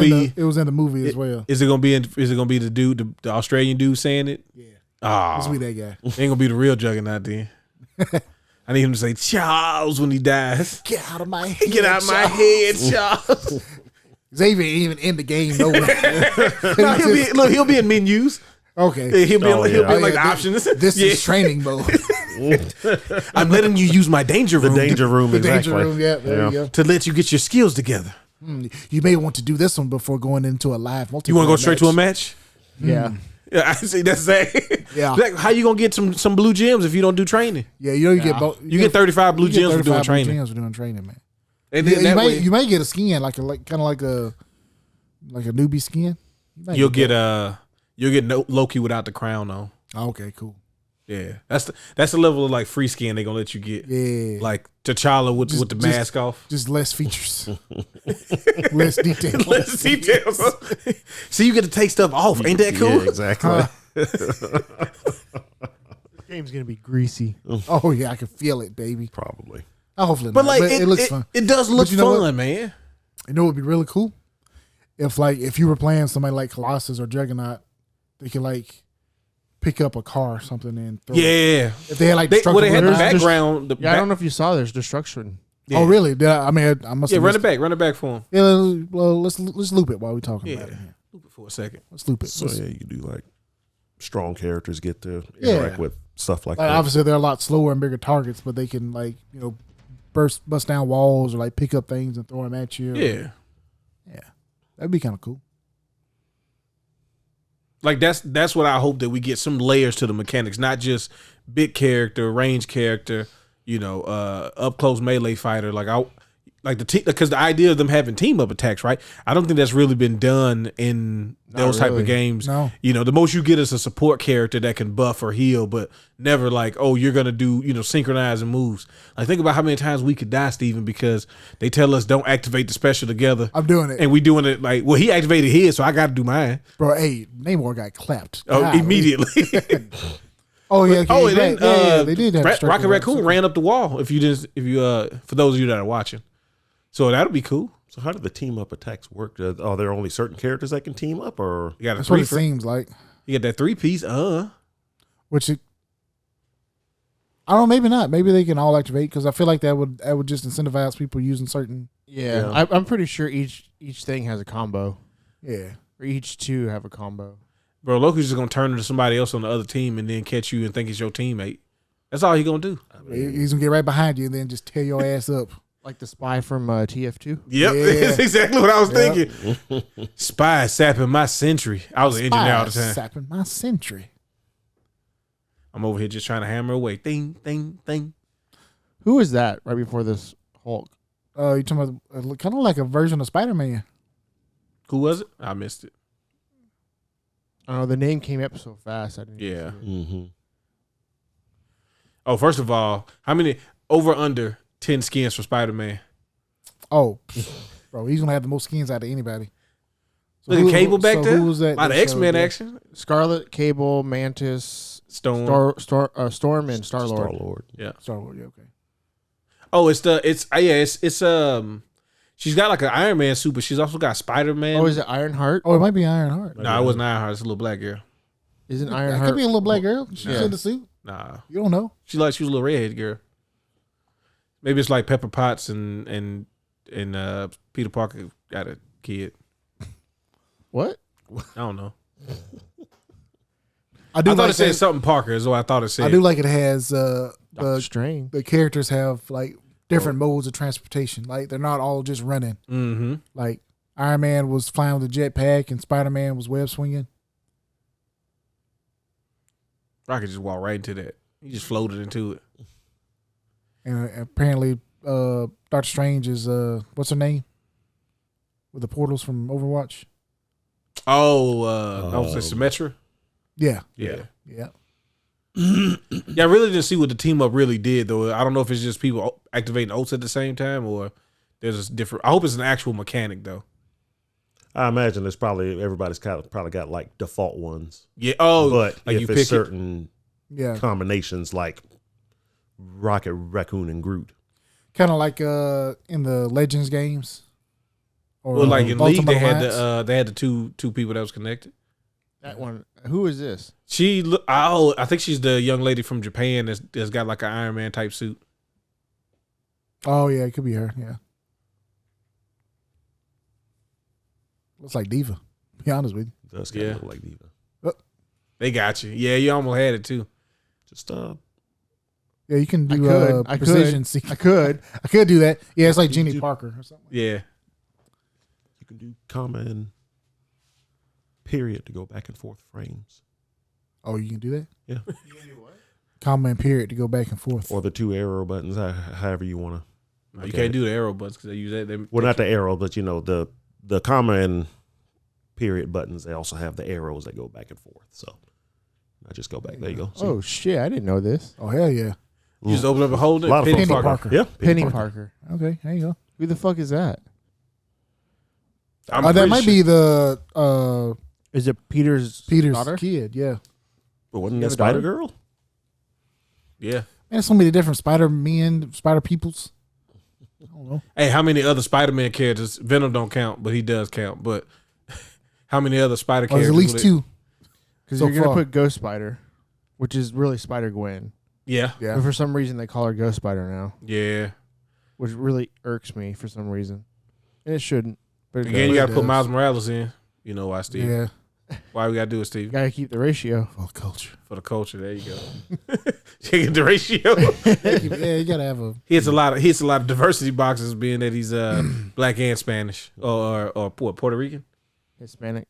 be? It was in the movie as well. Is it gonna be? Is it gonna be the dude, the Australian dude saying it? Yeah, Ah, let's be that guy. ain't gonna be the real Juggernaut then. I need him to say Charles when he dies. Get out of my head. Get out of my head, Charles. Xavier ain't even in the game nowhere. No, he'll be in menus. Okay. Yeah, he'll be in like the this, options. This is training mode. I'm letting you use my danger room. The danger room, The exactly. danger room, yeah, there you go. to let you get your skills together. You may want to do this one before going into a live multiplayer. You want to go straight to a match? Yeah. Yeah, I see. That's that. Yeah. Like, how you gonna get some blue gems if you don't do training? Yeah, you get both. You get 35 blue gems for doing training. Gems for doing training, man. And Yeah, then that way, you may get a skin like kind of like a newbie skin. you'll get Loki without the crown on. Oh, okay, cool. Yeah, that's the level of like free skin they gonna let you get. Yeah, Like T'Challa with the mask off. just less features, less details. Less details. So you get to take stuff off. Ain't that cool? Yeah, exactly. This game's gonna be greasy. Oh yeah, I can feel it, baby. Probably. Hopefully, But not, like it looks fun. It does look you know what? fun, man. You know what would be really cool? If you were playing somebody like Colossus or Juggernaut, they could like pick up a car or something and throw it. Yeah. If they had like They had the destructive weapons- background. I don't know if you saw. There's destruction. Yeah. Oh really? Did I must have Yeah, missed run it back for him. Yeah, well, let's loop it while we're talking about it. Yeah. Here. Loop it for a second. Let's loop it. So yeah, you do like strong characters get to Yeah. interact with stuff like Like, that. obviously, they're a lot slower and bigger targets, but they can bust down walls or like pick up things and throw them at you. Yeah. That'd be kind of cool. Like that's what I hope, that we get some layers to the mechanics, not just big character, range character, up close melee fighter. Because the idea of them having team up attacks, right? I don't think that's really been done in those type of games. No. The most you get is a support character that can buff or heal, but never like, oh, you're gonna do synchronizing moves. Like, think about how many times we could die, Steven, because they tell us don't activate the special together. I'm doing it. And we doing it like, well, he activated his, so I got to do mine. Bro, hey, Namor got clapped. Oh, Golly. immediately. Oh, yeah. Okay, Oh, and right. then they did have destructive Rocket Raccoon weapons. ran up the wall. For those of you that are watching, so that'll be cool. So how do the team up attacks work? Are there only certain characters that can team up, or You got a That's what three. it seems like. You got that 3-piece. Which I don't know, maybe not. Maybe they can all activate because I feel like that would just incentivize people using certain. Yeah, Yeah. I'm pretty sure each thing has a combo, Yeah. or each two have a combo. Bro, Loki's just gonna turn into somebody else on the other team and then catch you and think it's your teammate. That's all he gonna do. He's gonna get right behind you and then just tear your ass up. Like the spy from TF2. Yep, Yeah. that's exactly what I was Yep. thinking. Spy sapping my century. I was an engineer all the time. Sapping my century. I'm over here just trying to hammer away. Ding, ding, ding. Who is that right before this Hulk? You talking about kind of like a version of Spider-Man? Who was it? I missed it. I don't know. The name came up so fast. I didn't. Yeah. see it. mm-hmm. Oh, first of all, how many under 10 skins for Spider-Man? Oh, bro, he's gonna have the most skins out of anybody. Look at Cable back there. Who was that? A lot of X-Men action. Scarlet, Cable, Mantis, Storm. Storm, and Star-Lord. Star-Lord. Yeah. Star-Lord, yeah, okay. Oh, it's she's got like an Iron Man suit, but she's also got Spider-Man. Oh, is it Ironheart? Oh, it might be Ironheart. No, it wasn't Ironheart. It's a little black girl. Isn't It could Ironheart? be a little black girl. She's in the suit. Nah, You don't know. she was a little redhead girl. Maybe it's like Pepper Potts and Peter Parker got a kid. What? I don't know. I I do thought like it said that- something Parker is what I thought it said. I do like it has Doctor Strange. the characters have like different modes of transportation. Like they're not all just running. Mm-hmm. Like Iron Man was flying with a jetpack and Spider-Man was web swinging. Rocket just walked right into that. He just floated into it. And apparently Doctor Strange is what's her name? With the portals from Overwatch. Oh, that was Symmetra? Yeah. Yeah. Yeah. Yeah, I really didn't see what the team up really did, though. I don't know if it's just people activating ults at the same time or there's a different. I hope it's an actual mechanic, though. I imagine there's probably everybody's probably got like default ones. Yeah. Oh, But like if you it's pick certain Yeah. combinations like Rocket, Raccoon, and Groot. Kind of like in the Legends games. Or Well, like in League, Ultimate they had the two people that was connected. That one. Who is this? I think she's the young lady from Japan that's got like an Iron Man type suit. Oh yeah, it could be her. Yeah. Looks like Diva. To be honest with you. Does kind of look like Diva. They got you. Yeah, you almost had it too. Just Yeah, you can do I precision. could. I could. I could do that. Yeah, it's like Jeannie Parker or something. Yeah. you can do command period to go back and forth frames, Oh, you can do that? Yeah. Comma and period to go back and forth. or the two arrow buttons, however you want to. No, you can't do the arrow buttons because they use that. Well, not the arrow, but the comma and period buttons. They also have the arrows that go back and forth. So I just go back. There you go. See? Oh shit! I didn't know this. Oh, hell yeah. You just open up and hold it. A lot of Penny folks Parker. Yeah, Penny Parker. Okay, there you go. Who the fuck is that? I'm That pretty might sure- be the Is it Peter's daughter? kid, yeah. But wasn't You that have a daughter? Spider Girl? Yeah. Man, there's so many different Spider-Men, Spider-Peoples. I don't know. Hey, how many other Spider-Man characters? Venom don't count, but he does count. But how many other Spider Oh, there's characters? at least would it- two. Because So you're gonna far. put Ghost Spider, which is really Spider Gwen. Yeah. Yeah. But for some reason they call her Ghost Spider now, Yeah. which really irks me for some reason. And it shouldn't. But it Again, you does. got to put does. Miles Morales in. You know why, Steve? Yeah. Why we got to do it, Steve? Gotta keep the ratio. For culture. For the culture. There you go. Taking the ratio. Yeah, you gotta have a. He hits a lot of diversity boxes, being that he's black and Spanish or what, Puerto Rican, Hispanic.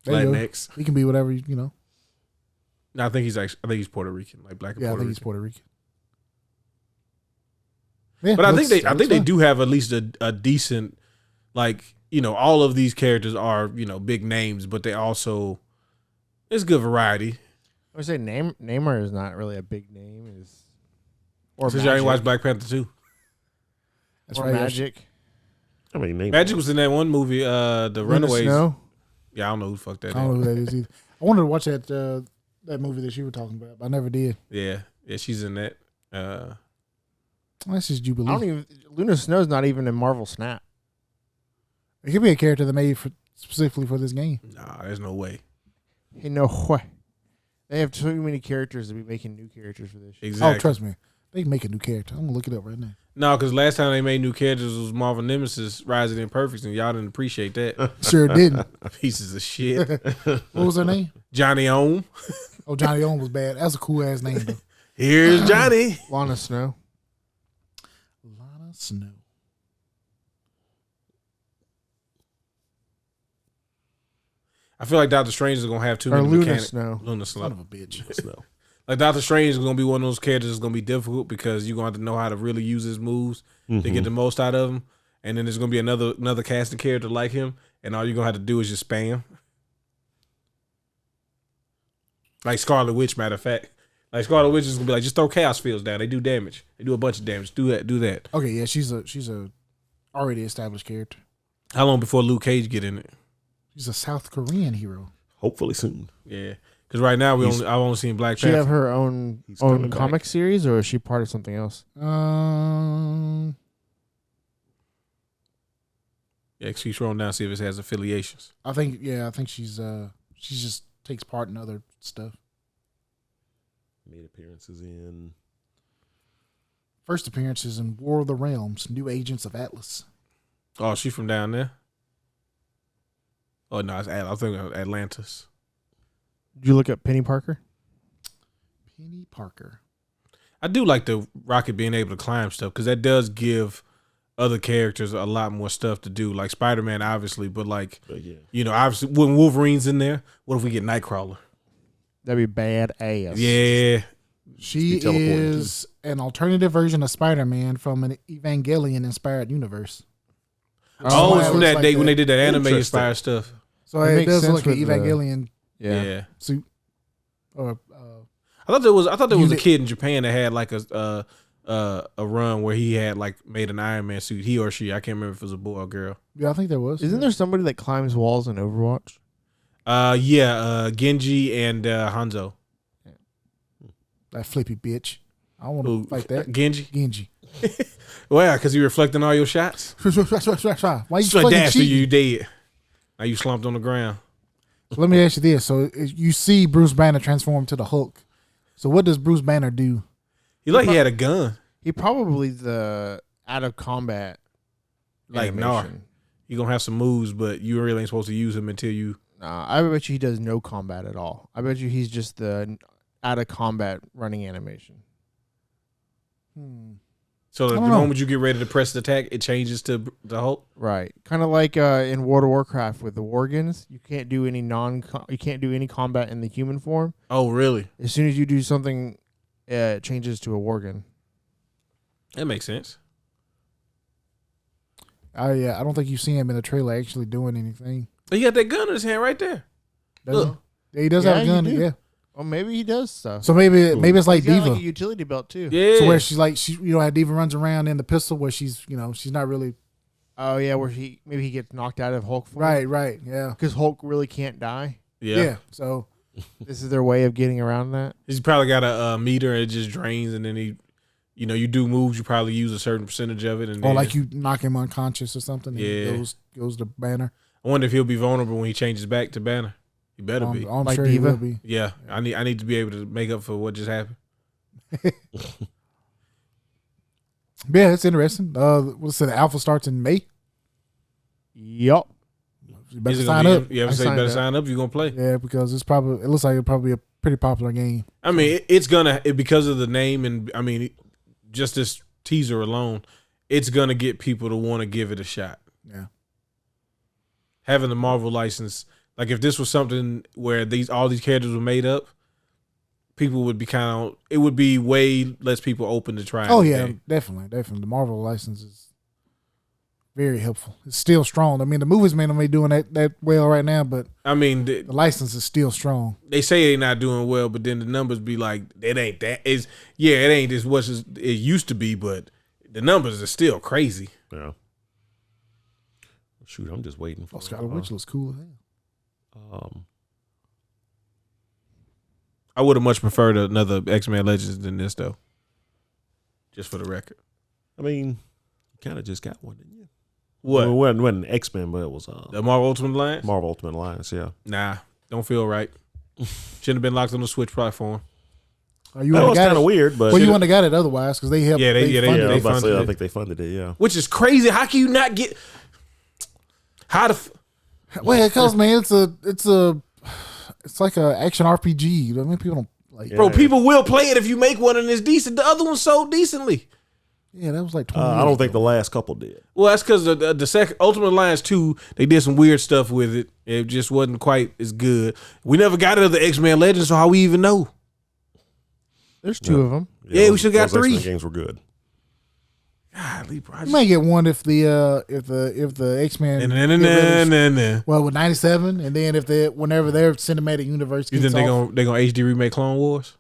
There you go. Latinx. He can be whatever you know. No, I think he's Puerto Rican, like black and Yeah, I Puerto think Rican. he's Puerto Rican. Yeah, But I think looks they fine. do have at least a decent, like, all of these characters are big names, but they also it's good variety. I would say Neymar is not really a big name. Or Since y'all ain't watched Black Panther 2. That's or right. Magic. I mean, name Magic was in that one movie, The Luna Runaways. Snow. Yeah, I don't know who the fuck that I don't is. know who that is either. I wanted to watch that movie that you were talking about, but I never did. Yeah, she's in that. That's just Jubilee. I don't even. Luna Snow's not even in Marvel Snap. It could be a character that made specifically for this game. Nah, there's no way. Hey, no way. They have too many characters to be making new characters for this shit. Exactly. Oh, trust me. They can make a new character. I'm gonna look it up right now. No, because last time they made new characters was Marvel Nemesis Rising Imperfects, and y'all didn't appreciate that. Sure didn't. Pieces of shit. What was her name? Johnny Ohm. Oh, Johnny Owen was bad. That's a cool ass name though. Here's Johnny. Lana Snow. Lana Snow. I feel like Doctor Strange is gonna have too Or many Luna mechanics. Snow. Luna Son Snow. of a bitch. No. Like Doctor Strange is gonna be one of those characters that's gonna be difficult because you're gonna have to know how to really use his moves to get the most out of him. And then there's gonna be another casting character like him, and all you're gonna have to do is just spam. Like Scarlet Witch, matter of fact. Like Scarlet Witch is gonna be like, just throw chaos fields down. They do damage. They do a bunch of damage. Do that. Okay, yeah, she's a already established character. How long before Luke Cage get in it? He's a South Korean hero. Hopefully soon. Yeah, because right now I've only seen Black She Panther. have her own coming comic series, or is she part of something else? Yeah, keep scrolling down, see if it has affiliations. I think she's she just takes part in other stuff. Made appearances in. First appearances in War of the Realms, New Agents of Atlas. Oh, she from down there? Oh no, I think Atlantis. Did you look up Penny Parker? Penny Parker. I do like the Rocket being able to climb stuff because that does give other characters a lot more stuff to do. Like Spider-Man, obviously, but like obviously when Wolverine's in there, what if we get Nightcrawler? That'd be bad ass. Yeah. She is an alternative version of Spider-Man from an Evangelion-inspired universe. Oh, it's from that like day when they did that anime-inspired Interesting. stuff. So It it makes does sense look like with Evangelion Yeah. suit. Or I thought there was a Unit. kid in Japan that had like a run where he had like made an Iron Man suit. He or she, I can't remember if it was a boy or girl. yeah, I think there was. Isn't there somebody that climbs walls in Overwatch? Genji and Hanzo. that flippy bitch? I don't want to fight that. Genji. Genji. Well, because you reflecting all your shots. Why you Straight fucking dash to cheating? you dead. Now you slumped on the ground. So let me ask you this: so you see Bruce Banner transform to the Hulk. So what does Bruce Banner do? He he had a gun. He probably the out of combat. Like animation. You gonna have some moves, but you really ain't supposed to use him until you. Nah, I bet you he does no combat at all. I bet you he's just the out of combat running animation. So the I don't know. moment you get ready to press the attack, it changes to the Hulk. Right, kind of like in World of Warcraft with the Worgens. You can't do any combat in the human form. Oh, really? As soon as you do something, it changes to a Worgen. That makes sense. I don't think you see him in the trailer actually doing anything. He got that gun in his hand right there. Does Look. he? Yeah, he does Yeah, have a gun. you do. Yeah. Or maybe he does stuff. So maybe it's like He's got Diva. like a utility belt too. Yeah. So where she's like how Diva runs around in the pistol where she's she's not really Oh yeah, where he gets knocked out of Hulk form. right yeah Because Hulk really can't die. yeah. So This is their way of getting around that. He's probably got a meter. It just drains, and then he, you do moves. You probably use a certain percentage of it, and or then, like you knock him unconscious or something. Yeah. And goes to Banner. I wonder if he'll be vulnerable when he changes back to Banner. He better be. I'm Like sure Diva? he will be. Yeah, I need to be able to make up for what just happened. Yeah, it's interesting. What's it? The alpha starts in May. Yup. You better Is it sign gonna up. be? You ever I say signed better up. sign up? You're gonna play. Yeah, because it looks like it'll probably be a pretty popular game. I mean, it's gonna because of the name, and I mean, just this teaser alone, it's gonna get people to want to give it a shot. Yeah. Having the Marvel license, like if this was something where all these characters were made up, people would be it would be way less people open to trying. Oh the yeah, game. definitely. The Marvel license is very helpful. It's still strong. I mean, the movies may not be doing that well right now, but I mean, the license is still strong. they say they're not doing well, but then the numbers be like, it ain't that. It ain't as much as it used to be, but the numbers are still crazy. Yeah. Shoot, I'm just waiting for Scarlet Witch looks cool as hell. I would have much preferred another X-Men Legends than this, though. Just for the record. I mean, you kind of just got one, didn't you? What? Well, it wasn't X-Men, but it was The Marvel Ultimate Alliance? Marvel Ultimate Alliance, yeah. Nah, don't feel right. Shouldn't have been locked on the Switch platform. You That was got kind of it. weird, but Well, you wouldn't have got it otherwise because they helped. Yeah, they funded yeah, I, it. was about to say, funded I it. think they funded it, yeah. Which is crazy. How can you not get... How the... Well, because man, it's like a action RPG. I mean, people don't like. Yeah. Bro, people will play it if you make one and it's decent. The other one sold decently. Yeah, that was like 20 I years don't think ago. the last couple did. Well, that's because the second Ultimate Alliance 2, they did some weird stuff with it. It just wasn't quite as good. We never got it of the X-Men Legends, so how we even know? There's two of them. Yeah, we those- should've got those X-Men 3. games were good. Golly, bro. You might get one if the X-Men well with 97, and then whenever their cinematic universe You gets think off, they gonna HD remake Clone Wars?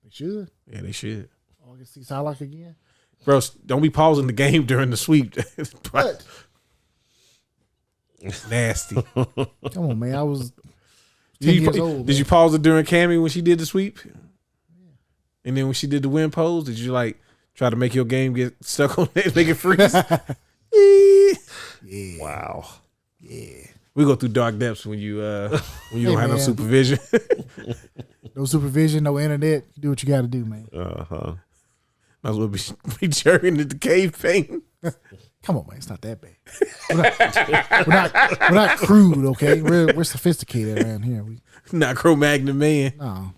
they should. Yeah, they should. Oh, I can see Psylocke again. Bro, don't be pausing the game during the sweep. What? Nasty. Come on, man. I was 10 years old. Did you pause it during Cammy when she did the sweep? And then when she did the win pose, did you like try to make your game get stuck on it, make it freeze? Yeah. Wow. Yeah. We go through dark depths when you don't have no man. supervision. No supervision, no internet. You do what you got to do, man. Uh-huh. Might as well be jerking at the cave paint. Come on, man. It's not that bad. We're not crude, okay? We're sophisticated around here. Not Cro-Magnon man. No.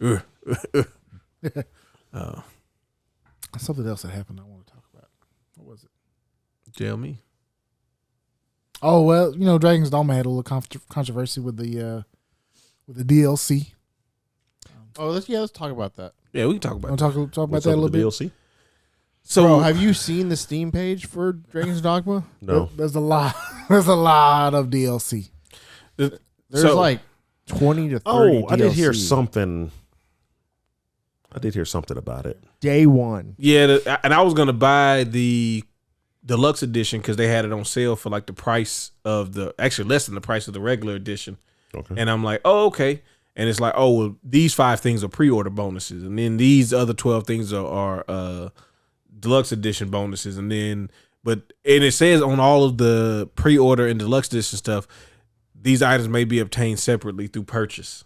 Something else that happened I want to talk about. What was it? Tell me. Oh, well, Dragon's Dogma had a little controversy with the DLC. Let's talk about that. Yeah, we can talk about Want that. to talk about What's that up a little with the bit? DLC? So, Bro, have you seen the Steam page for Dragon's Dogma? No. There's a lot. There's a lot of DLC. There's So- like 20 to 30 Oh, I did DLC. hear something. I did hear something about it. Day one. yeah, and I was going to buy the deluxe edition because they had it on sale for like the price of actually less than the price of the regular edition. Okay. And I'm like, oh, okay. And it's like, oh, well, these 5 things are pre-order bonuses. And then these other 12 things are deluxe edition bonuses. And it says on all of the pre-order and deluxe edition stuff, these items may be obtained separately through purchase.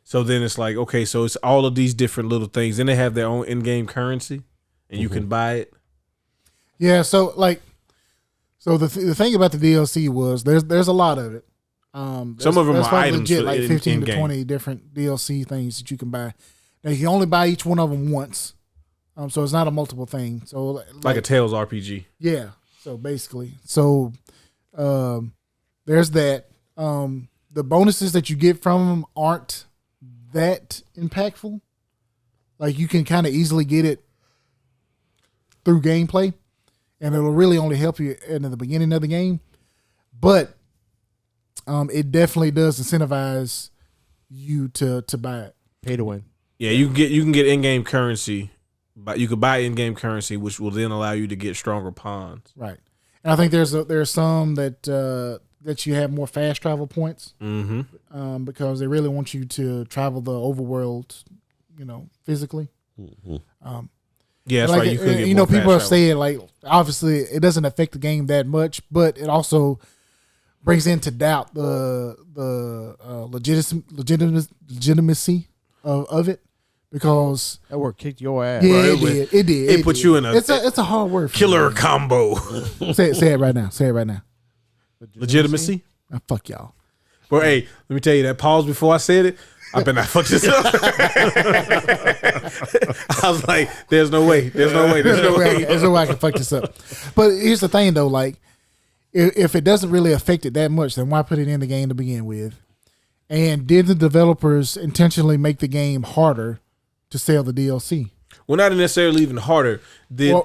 So then it's like, okay, so it's all of these different little things. Then they have their own in-game currency and you can buy it. Yeah, so the thing about the DLC was there's a lot of it. Some of them there's are probably items legit, for like in- 15 in-game. to 20 different DLC things that you can buy. Now you can only buy each one of them once, so it's not a multiple thing. So Like a Tales RPG. yeah. So basically, there's that. The bonuses that you get from them aren't that impactful. Like you can kind of easily get it through gameplay, and it'll really only help you in the beginning of the game. But it definitely does incentivize you to buy it. Pay to win. Yeah, you can get in-game currency, but you could buy in-game currency, which will then allow you to get stronger pawns. Right. And I think there's some that you have more fast travel points, because they really want you to travel the overworld, physically. Yeah, that's Like, right. You could get more people fast have travel. said, like, obviously it doesn't affect the game that much, but it also brings into doubt the legitimacy of it, because That word kicked your ass. yeah, Bro, it did. it put you in a it's a hard word for killer me. combo. Say it right now. Say it right now. Legitimacy. Ah, fuck y'all. Well, hey, let me tell you that pause before I said it. I bet I fucked this up. I was like, "There's no way. There's no way. There's no way." There's no way I can fuck this up. But here's the thing, though. Like, if it doesn't really affect it that much, then why put it in the game to begin with? And did the developers intentionally make the game harder to sell the DLC, Well, not necessarily even harder.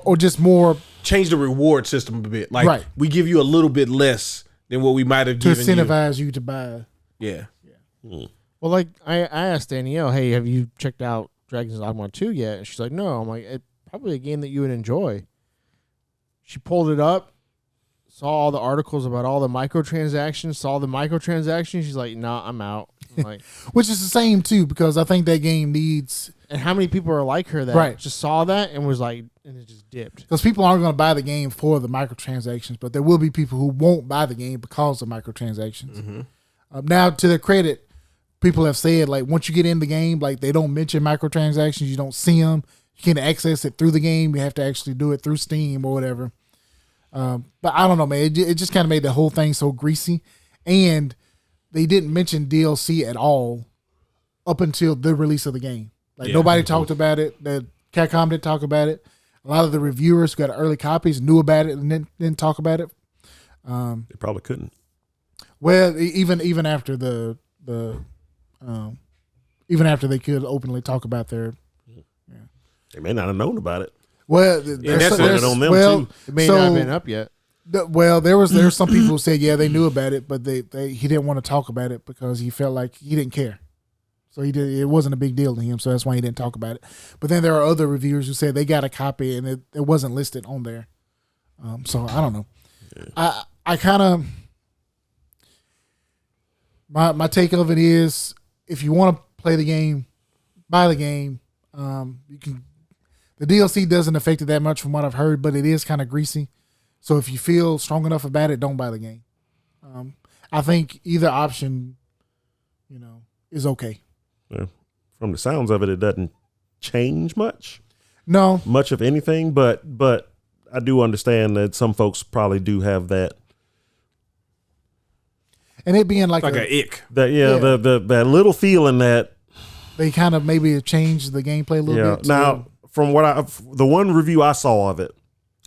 or just more Change the reward system a bit. Like, Right. we give you a little bit less than what we might have to given you. incentivize you to buy? Yeah. Well, like I asked Danielle, hey, have you checked out Dragon's Dogma 2 yet? And she's like, no. I'm like, it's probably a game that you would enjoy. She pulled it up, saw all the articles about all the microtransactions, She's like, nah, I'm out. I'm like, Which is the same too, because I think that game needs, and how many people are like her that Right. just saw that and was like, and it just dipped. because people aren't going to buy the game for the microtransactions, but there will be people who won't buy the game because of microtransactions. Now, to their credit, people have said, like, once you get in the game, like, they don't mention microtransactions. You don't see them. You can't access it through the game. You have to actually do it through Steam or whatever. But I don't know, man. It just kind of made the whole thing so greasy. And they didn't mention DLC at all up until the release of the game. Like, Yeah. nobody talked about it. The Capcom didn't talk about it. A lot of the reviewers who got early copies knew about it and didn't talk about it. They probably couldn't. Well, even after even after they could openly talk about their, They may not have known about it. well, that's there's on them, well, too. It may so, not have been up yet. There's some people who said yeah they knew about it, but he didn't want to talk about it because he felt like he didn't care, so it wasn't a big deal to him, so that's why he didn't talk about it. But then there are other reviewers who said they got a copy and it wasn't listed on there, so I don't know. I kind of My take of it is, if you want to play the game, buy the game. You can. The DLC doesn't affect it that much from what I've heard, but it is kind of greasy. So if you feel strong enough about it, don't buy the game. I think either option, is okay. Yeah. From the sounds of it, it doesn't change much. No, much of anything, but I do understand that some folks probably do have that. And it being like an ick. That little feeling that they kind of maybe have changed the gameplay a little bit. Now, from the one review I saw of it,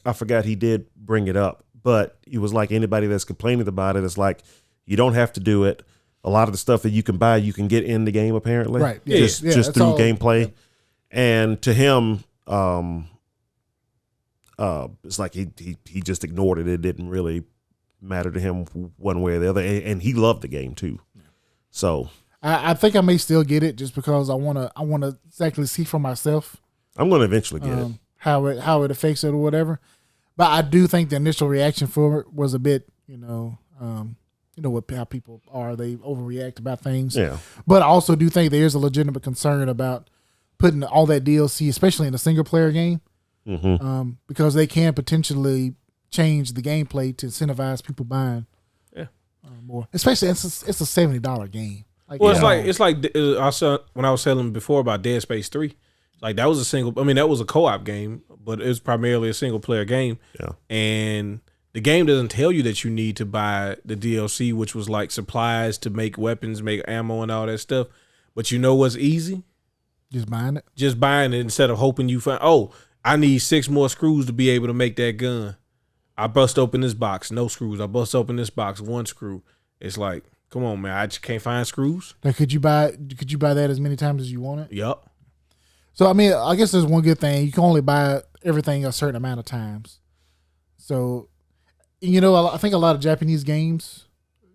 I forgot he did bring it up, but it was like anybody that's complaining about it, it's like you don't have to do it. A lot of the stuff that you can buy, you can get in the game apparently, right? Yeah, just through gameplay. Yeah. And to him, it's like he just ignored it. It didn't really matter to him one way or the other, and he loved the game too. So I think I may still get it just because I want to exactly see for myself. I'm going to eventually get it, how it affects it or whatever. But I do think the initial reaction for it was a bit, how people are, they overreact about things. Yeah. But I also do think there is a legitimate concern about putting all that DLC, especially in a single player game, because they can potentially change the gameplay to incentivize people buying more. Especially it's a $70 game. It's like I saw when I was telling before about Dead Space 3. Like that was that was a co-op game, but it was primarily a single player game. Yeah. And the game doesn't tell you that you need to buy the DLC, which was like supplies to make weapons, make ammo and all that stuff. But you know what's easy? Just buying it? Just buying it instead of hoping you find, I need 6 more screws to be able to make that gun. I bust open this box, no screws. I bust open this box, 1 screw. It's like, come on, man, I just can't find screws. Now, could you buy that as many times as you want it? Yup. So, I guess there's one good thing. You can only buy everything a certain amount of times. So, I think a lot of Japanese games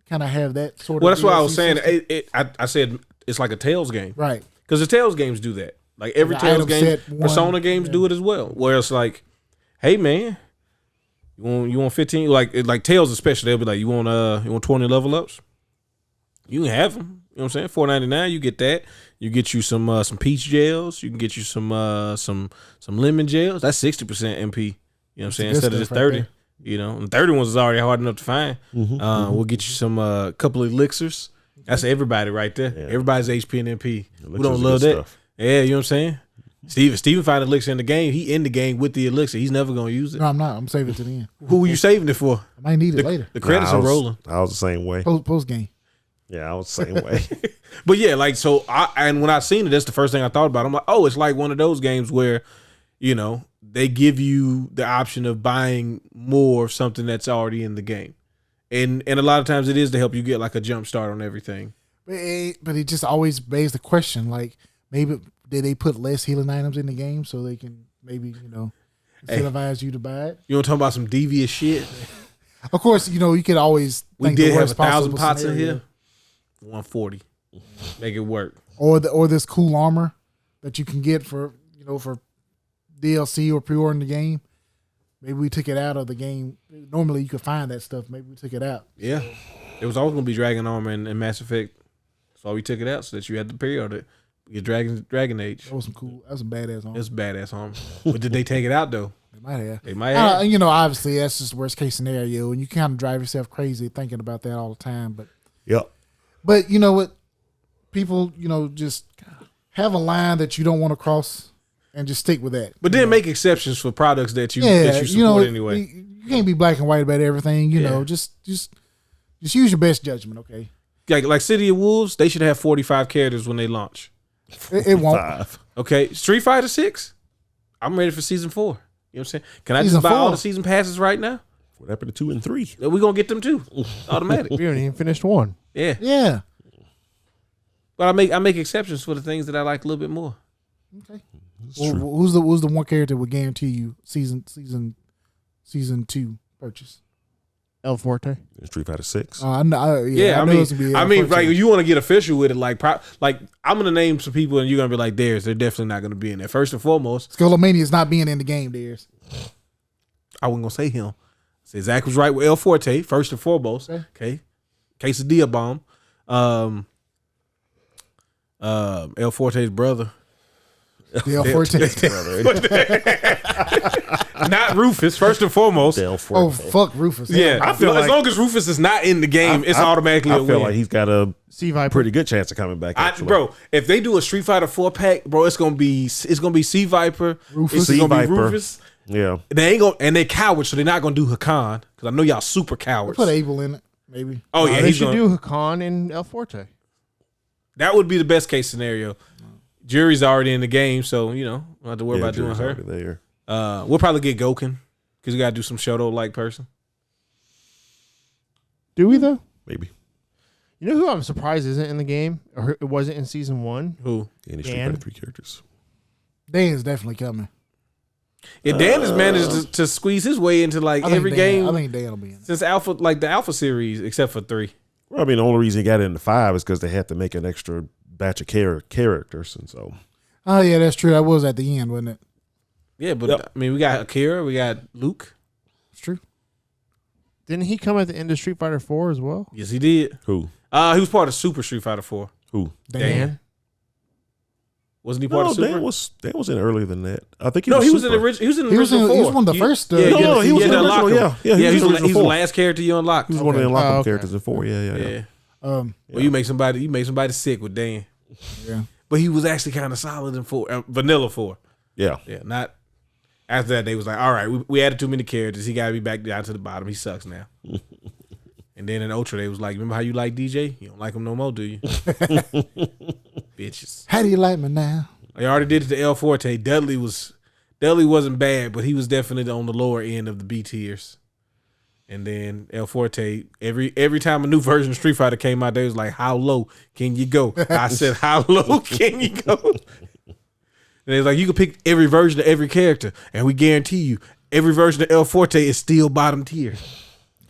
kind of have that sort of. Well, that's what I was DLC saying. I said it's like a Tales game. Right. Because the Tales games do that. Like every Tales game, Persona games do it as well. Where it's like, hey, man, you want 15? Like Tales especially, they'll be like, you want 20 level ups? You can have them. You know what I'm saying? $4.99, you get that. You get you some peach gels. You can get you some lemon gels. That's 60% MP. You know what I'm saying? Instead of just 30. Right, and the 30 ones is already hard enough to find. We'll get you some couple of elixirs. That's everybody right there. Yeah. Everybody's HP and MP. We don't love that. Stuff. Yeah, you know what I'm saying? Steven found an elixir in the game. He in the game with the elixir. He's never going to use it. No, I'm not. I'm saving it to the end. Who are you saving it for? I might need it later. The credits are rolling. I was the same way. Post game. Yeah, I was the same way. But yeah, and when I seen it, that's the first thing I thought about. I'm like, it's like one of those games where, they give you the option of buying more of something that's already in the game. And a lot of times it is to help you get like a jump start on everything. But it just always begs the question, like, maybe did they put less healing items in the game so they can maybe, incentivize you to buy it? You want to talk about some devious shit? Of course, you could always we did have 1,000 pots in here. 140. Make it work. Or this cool armor that you can get for DLC or pre-ordering the game. Maybe we took it out of the game. Normally you could find that stuff. Maybe we took it out. Yeah. It was always going to be Dragon Armor and Mass Effect. So we took it out so that you had to pre-order it. Get Dragon Age. That was some badass armor. It was badass armor. But did they take it out though? They might have. Obviously that's just worst case scenario, and you kind of drive yourself crazy thinking about that all the time. But yep. But you know what? People, just have a line that you don't want to cross and just stick with that. But then make exceptions for products that you support anyway. You can't be black and white about everything, just use your best judgment, okay? Like City of Wolves, they should have 45 characters when they launch. It won't. Okay, Street Fighter 6, I'm ready for season 4. You know what I'm saying? Can I just buy all the season passes right now? What happened to 2 and 3? We're going to get them too. Automatic. We haven't even finished 1. Yeah. Yeah. But I make exceptions for the things that I like a little bit more. Okay. Well, who's the one character would guarantee you season 2 purchase? El Forte. Street Fighter 6. I know it's gonna be like you want to get official with it. Like I'm gonna name some people, and you're gonna be like, they're definitely not gonna be in there. First and foremost, Skullomania is not being in the game. I wasn't gonna say him. Say Zach was right with El Forte. First and foremost, okay. Quesadilla bomb. El Forte's brother. Del Forte. Not Rufus, first and foremost. Del Forte. Oh, fuck Rufus. Yeah, I feel as like- long as Rufus is not in the game, it's automatically I a feel win. like he's got a C Viper. pretty good chance of coming back. Actually. Bro, if they do a Street Fighter 4 pack, bro, it's gonna be C Viper, Rufus. it's gonna be C-Viper. Rufus. Yeah. They ain't gonna, and they cowards, so they're not gonna do Hakan because I know y'all super cowards. Put Abel in it, maybe. Oh yeah, They he's should gonna, do Hakan and El Forte. that would be the best case scenario. Jury's already in the game, so you know, don't have to worry Yeah, about doing Drew's her. already there. We'll probably get Goken because we gotta do some Shoto like person. Do we though? Maybe. You know who I'm surprised isn't in the game, or it wasn't in season 1? Who? Any Street Dan? Fighter 3 characters. Dan's definitely coming. Yeah, Dan has managed to squeeze his way into like I think every Dan, game I think Dan will be in it. since Alpha, like the Alpha series, except for 3. Well, I mean, the only reason he got into 5 is because they had to make an extra batch of characters, and so Oh, yeah, that's true. That was at the end, wasn't it? Yeah, but Yep. I mean, we got Akira, we got Luke. It's true. Didn't he come at the end of Street Fighter 4 as well? Yes, he did. who? He was part of Super Street Fighter 4. Who? Dan. Wasn't he part No, of Super? Dan was in earlier than that. I think he No, was he was in the Super. original. He was in the He was original in- he was 4. one of the first, Yeah, no, you had no, to- he was you in had the to unlock original, him. yeah. He was he's in the the original 4. last character you unlocked. He was one of the Okay. unlockable Oh, okay. characters in 4. Yeah. Yeah. Um, Well, you make somebody sick with Dan. yeah. But he was actually kind of solid in 4, vanilla 4. Yeah. Yeah, not after that. They was like, all right, we added too many characters. He got to be back down to the bottom. He sucks now. And then in Ultra, they was like, remember how you like DJ? You don't like him no more, do you? Bitches. How do you like me now? I already did it to El Forte. Dudley wasn't bad, but he was definitely on the lower end of the B tiers. And then El Forte, every time a new version of Street Fighter came out, they was like, how low can you go? I said, how low can you go? And they was like, you can pick every version of every character, and we guarantee you, every version of El Forte is still bottom tier.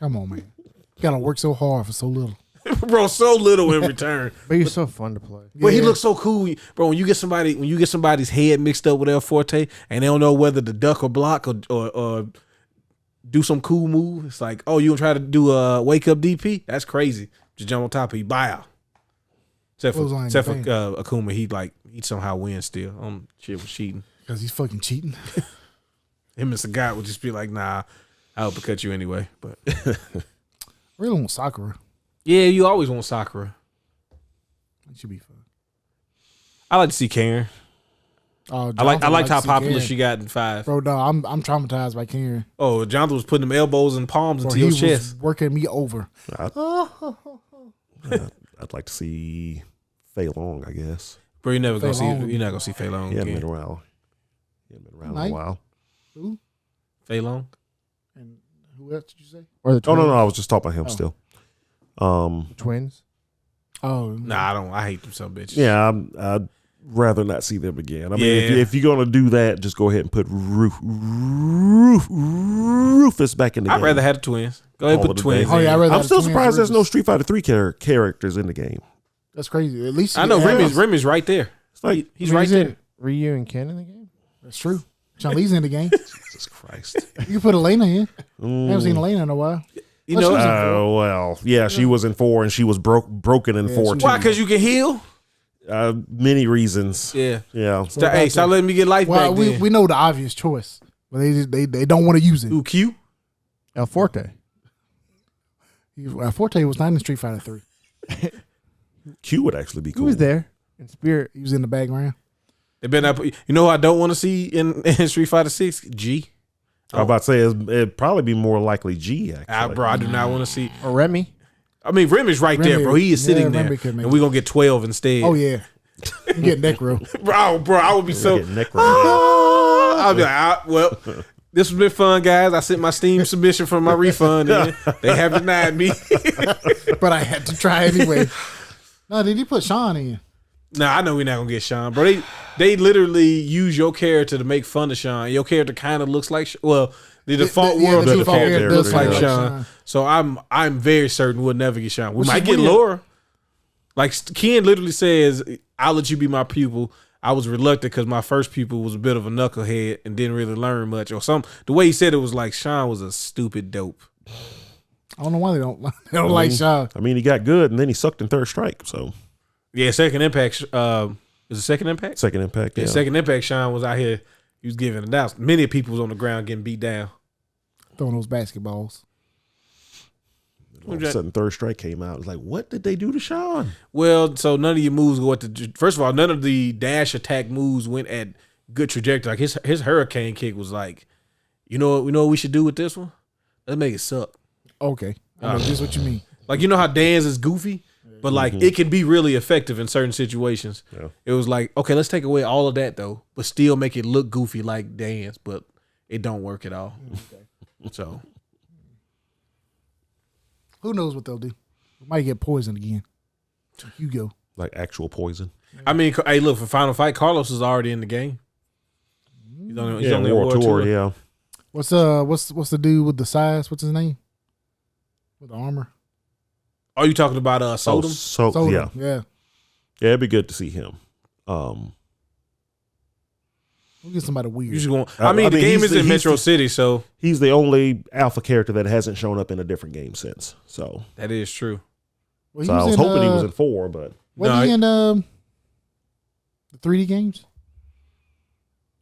Come on, man. You gotta work so hard for so little. Bro, so little in return. But he's so fun to play. But he Yeah. looks so cool, bro. When you get somebody's head mixed up with El Forte, and they don't know whether to duck or block or do some cool move, it's like, oh, you gonna try to do a wake up DP? That's crazy. Just jump on top of you, buy out. Except for Akuma, he somehow wins still. Shit was cheating. Because he's fucking cheating. Him and Sagat would just be like, nah, I'll uppercut you anyway. But Really want Sakura. yeah, you always want Sakura. It should be fun. I like to see Karen. Oh, I liked Jonathan how likes to see popular Karen. she got in 5. Bro, no, I'm traumatized by Karen. Oh, Jonathan was putting them elbows and palms Bro, into he your was chest. working me over. I'd like to see Fei Long, I guess. Bro, you're not Fei Long. gonna see Fei Long He hadn't again. been around. He hadn't been around in Night. a while. Who? Fei Long. And who else did you say? Or the Oh, twins. no, I was just talking about him Oh. still. Twins. Oh, Nah, I hate them some bitches. Yeah, I'd rather not see them again. I mean, Yeah. if you're going to do that, just go ahead and put Rufus back in the game. I'd rather have the twins. Go ahead and All put the of the twins. days. Oh, in. yeah, I'd rather I'm have still twins surprised there's no Rufus. Street Fighter 3 characters in the game. That's crazy. At least I know yeah, Remy's right there. It's like, He's right there. Ryu and Ken in the game. That's true. Chun-Li's in the game. Jesus Christ. You can put Elena in. I haven't seen Elena in a while. You Oh, know she was in Well, yeah, she was in 4 and she was broken in Yeah, 4 she too. was- why? Because you can heal. Many reasons. Yeah. Yeah. What about Hey, stop letting me get life Well, back. we then. know the obvious choice, but they don't want to use it. Ooh, Q. El Forte. Forte was not in Street Fighter 3. Q would actually be cool. Who was there in spirit? He was in the background. They better not put, you know who I don't want to see in Street Fighter 6? G. I was about to say it'd probably be more likely G, actually. Bro, I do not want to see. Or Remy? I mean, Remy's right there, Remy- bro. He is sitting yeah, there, Remy could make and we're gonna get 12 instead. Oh yeah, you get neck row. bro, I would be so. Get neck right. I'll be like, well, this has been fun, guys. I sent my Steam submission for my refund, and they have denied me. But I had to try anyway. No, did he put Sean in? Nah, I know we're not gonna get Sean, bro. They literally use your character to make fun of Sean. Your character kind of looks like the default Yeah, world the of the default character character looks does like look like Sean. Sean. So I'm very certain we'll never get Sean. We Which might is get weird. Laura. Like Ken literally says, "I'll let you be my pupil." I was reluctant because my first pupil was a bit of a knucklehead and didn't really learn much, or some. The way he said it was like Sean was a stupid dope. I don't know why they don't like Sean. I mean, he got good, and then he sucked in Third Strike. So Yeah, Second Impact. Is it Second Impact? Second Impact. Yeah, Second Impact. Sean was out here. He was giving it out. Many people was on the ground getting beat down. Throwing those basketballs. All of a sudden, Third Strike came out. It was like, what did they do to Sean? Well, so none of your moves go at the. First of all, none of the dash attack moves went at good trajectory. Like his hurricane kick was like, you know what we should do with this one? Let's make it suck. Okay, I know just what you mean. Like, you know how Dan's is goofy, but like it can be really effective in certain situations. Yeah. It was like, okay, let's take away all of that though, but still make it look goofy like Dan's, but it don't work at all. Okay. So Who knows what they'll do? We might get poisoned again. You go. Like actual poison. I mean, hey, look, for Final Fight, Carlos is already in the game. He's only a World World Tour. Tour. Yeah. What's the dude with the size? What's his name? With the armor? Are you talking about Sodom? Soda. Yeah, Yeah. it'd be good to see him. We'll get somebody weird. You just going, I mean, the game is in Metro City, so He's the only alpha character that hasn't shown up in a different game since. So, that is true. Well, I was hoping he was in 4, but wasn't he in the 3D games?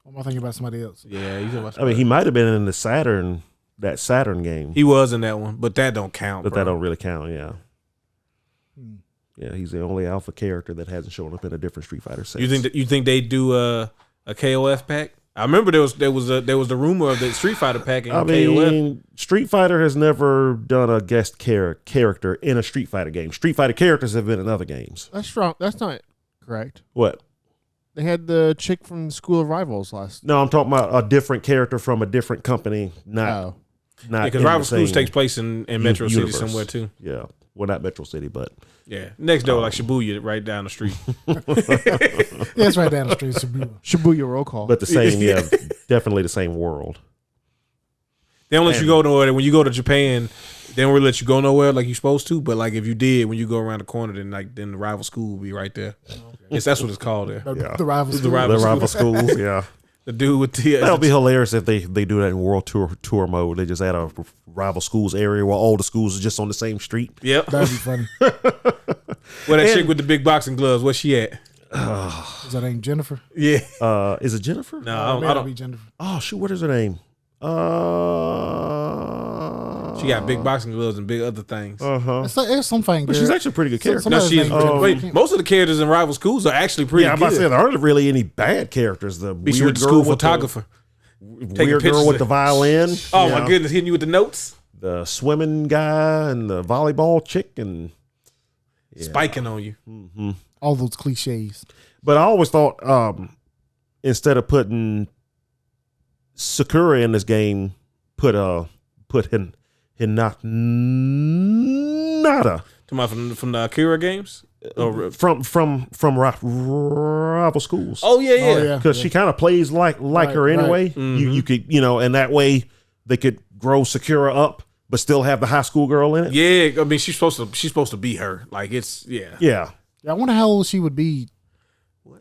Or am I thinking about somebody else? Yeah, he's in. I mean, he might have been in the Saturn game. He was in that one, but that don't count. But bro. that don't really count. Yeah. Hmm. Yeah, he's the only alpha character that hasn't shown up in a different Street Fighter set. You think they do a KOF pack? I remember there was the rumor of the Street Fighter pack in KOF. mean, Street Fighter has never done a guest character in a Street Fighter game. Street Fighter characters have been in other games. That's wrong. That's not correct. What? They had the chick from School of Rivals last. No, I'm talking about a different character from a different company. Not Because in Rival the Schools same takes place in Metro City universe. somewhere too. Yeah, well, not Metro City, but Yeah, next door like Shibuya, right down the street. Yeah, it's right down the street. Shibuya roll call. the same. Yeah, definitely the same world. They don't let you go nowhere. When you go to Japan, they don't really let you go nowhere like you're supposed to. But like if you did, when you go around the corner, then the Rival School will be right there. Yes, that's what it's called there. The rivals. The rival The rival schools. Yeah, The dude with the that'll be hilarious if they do that in World Tour mode. They just add a rival schools area where all the schools are just on the same street. Yep. That'd be funny. Where that chick with the big boxing gloves? Where's she at? Is that name Jennifer? Yeah. Is it Jennifer? No, I That'd don't. be Jennifer. Oh shoot, what is her name? She got big boxing gloves and big other things. It's something. But she's actually a pretty good character. No, somebody's she is. name- Wait, most of the characters in Rival Schools are actually pretty Yeah, I'm about to say good. there aren't really any bad characters. The Be weird with the girl school with photographer. the taking weird pictures girl with of- the violin. Oh you my know, goodness, hitting you with the notes, the swimming guy and the volleyball chick and spiking on you. All those cliches. But I always thought instead of putting Sakura in this game, put Hinata Come on from the Akira games. from rival schools. Oh yeah. Because she kind of plays like her right. anyway. You could and that way they could grow Sakura up, but still have the high school girl in it. Yeah, I mean she's supposed to be her. Like it's Yeah. Yeah, I wonder how old she would be.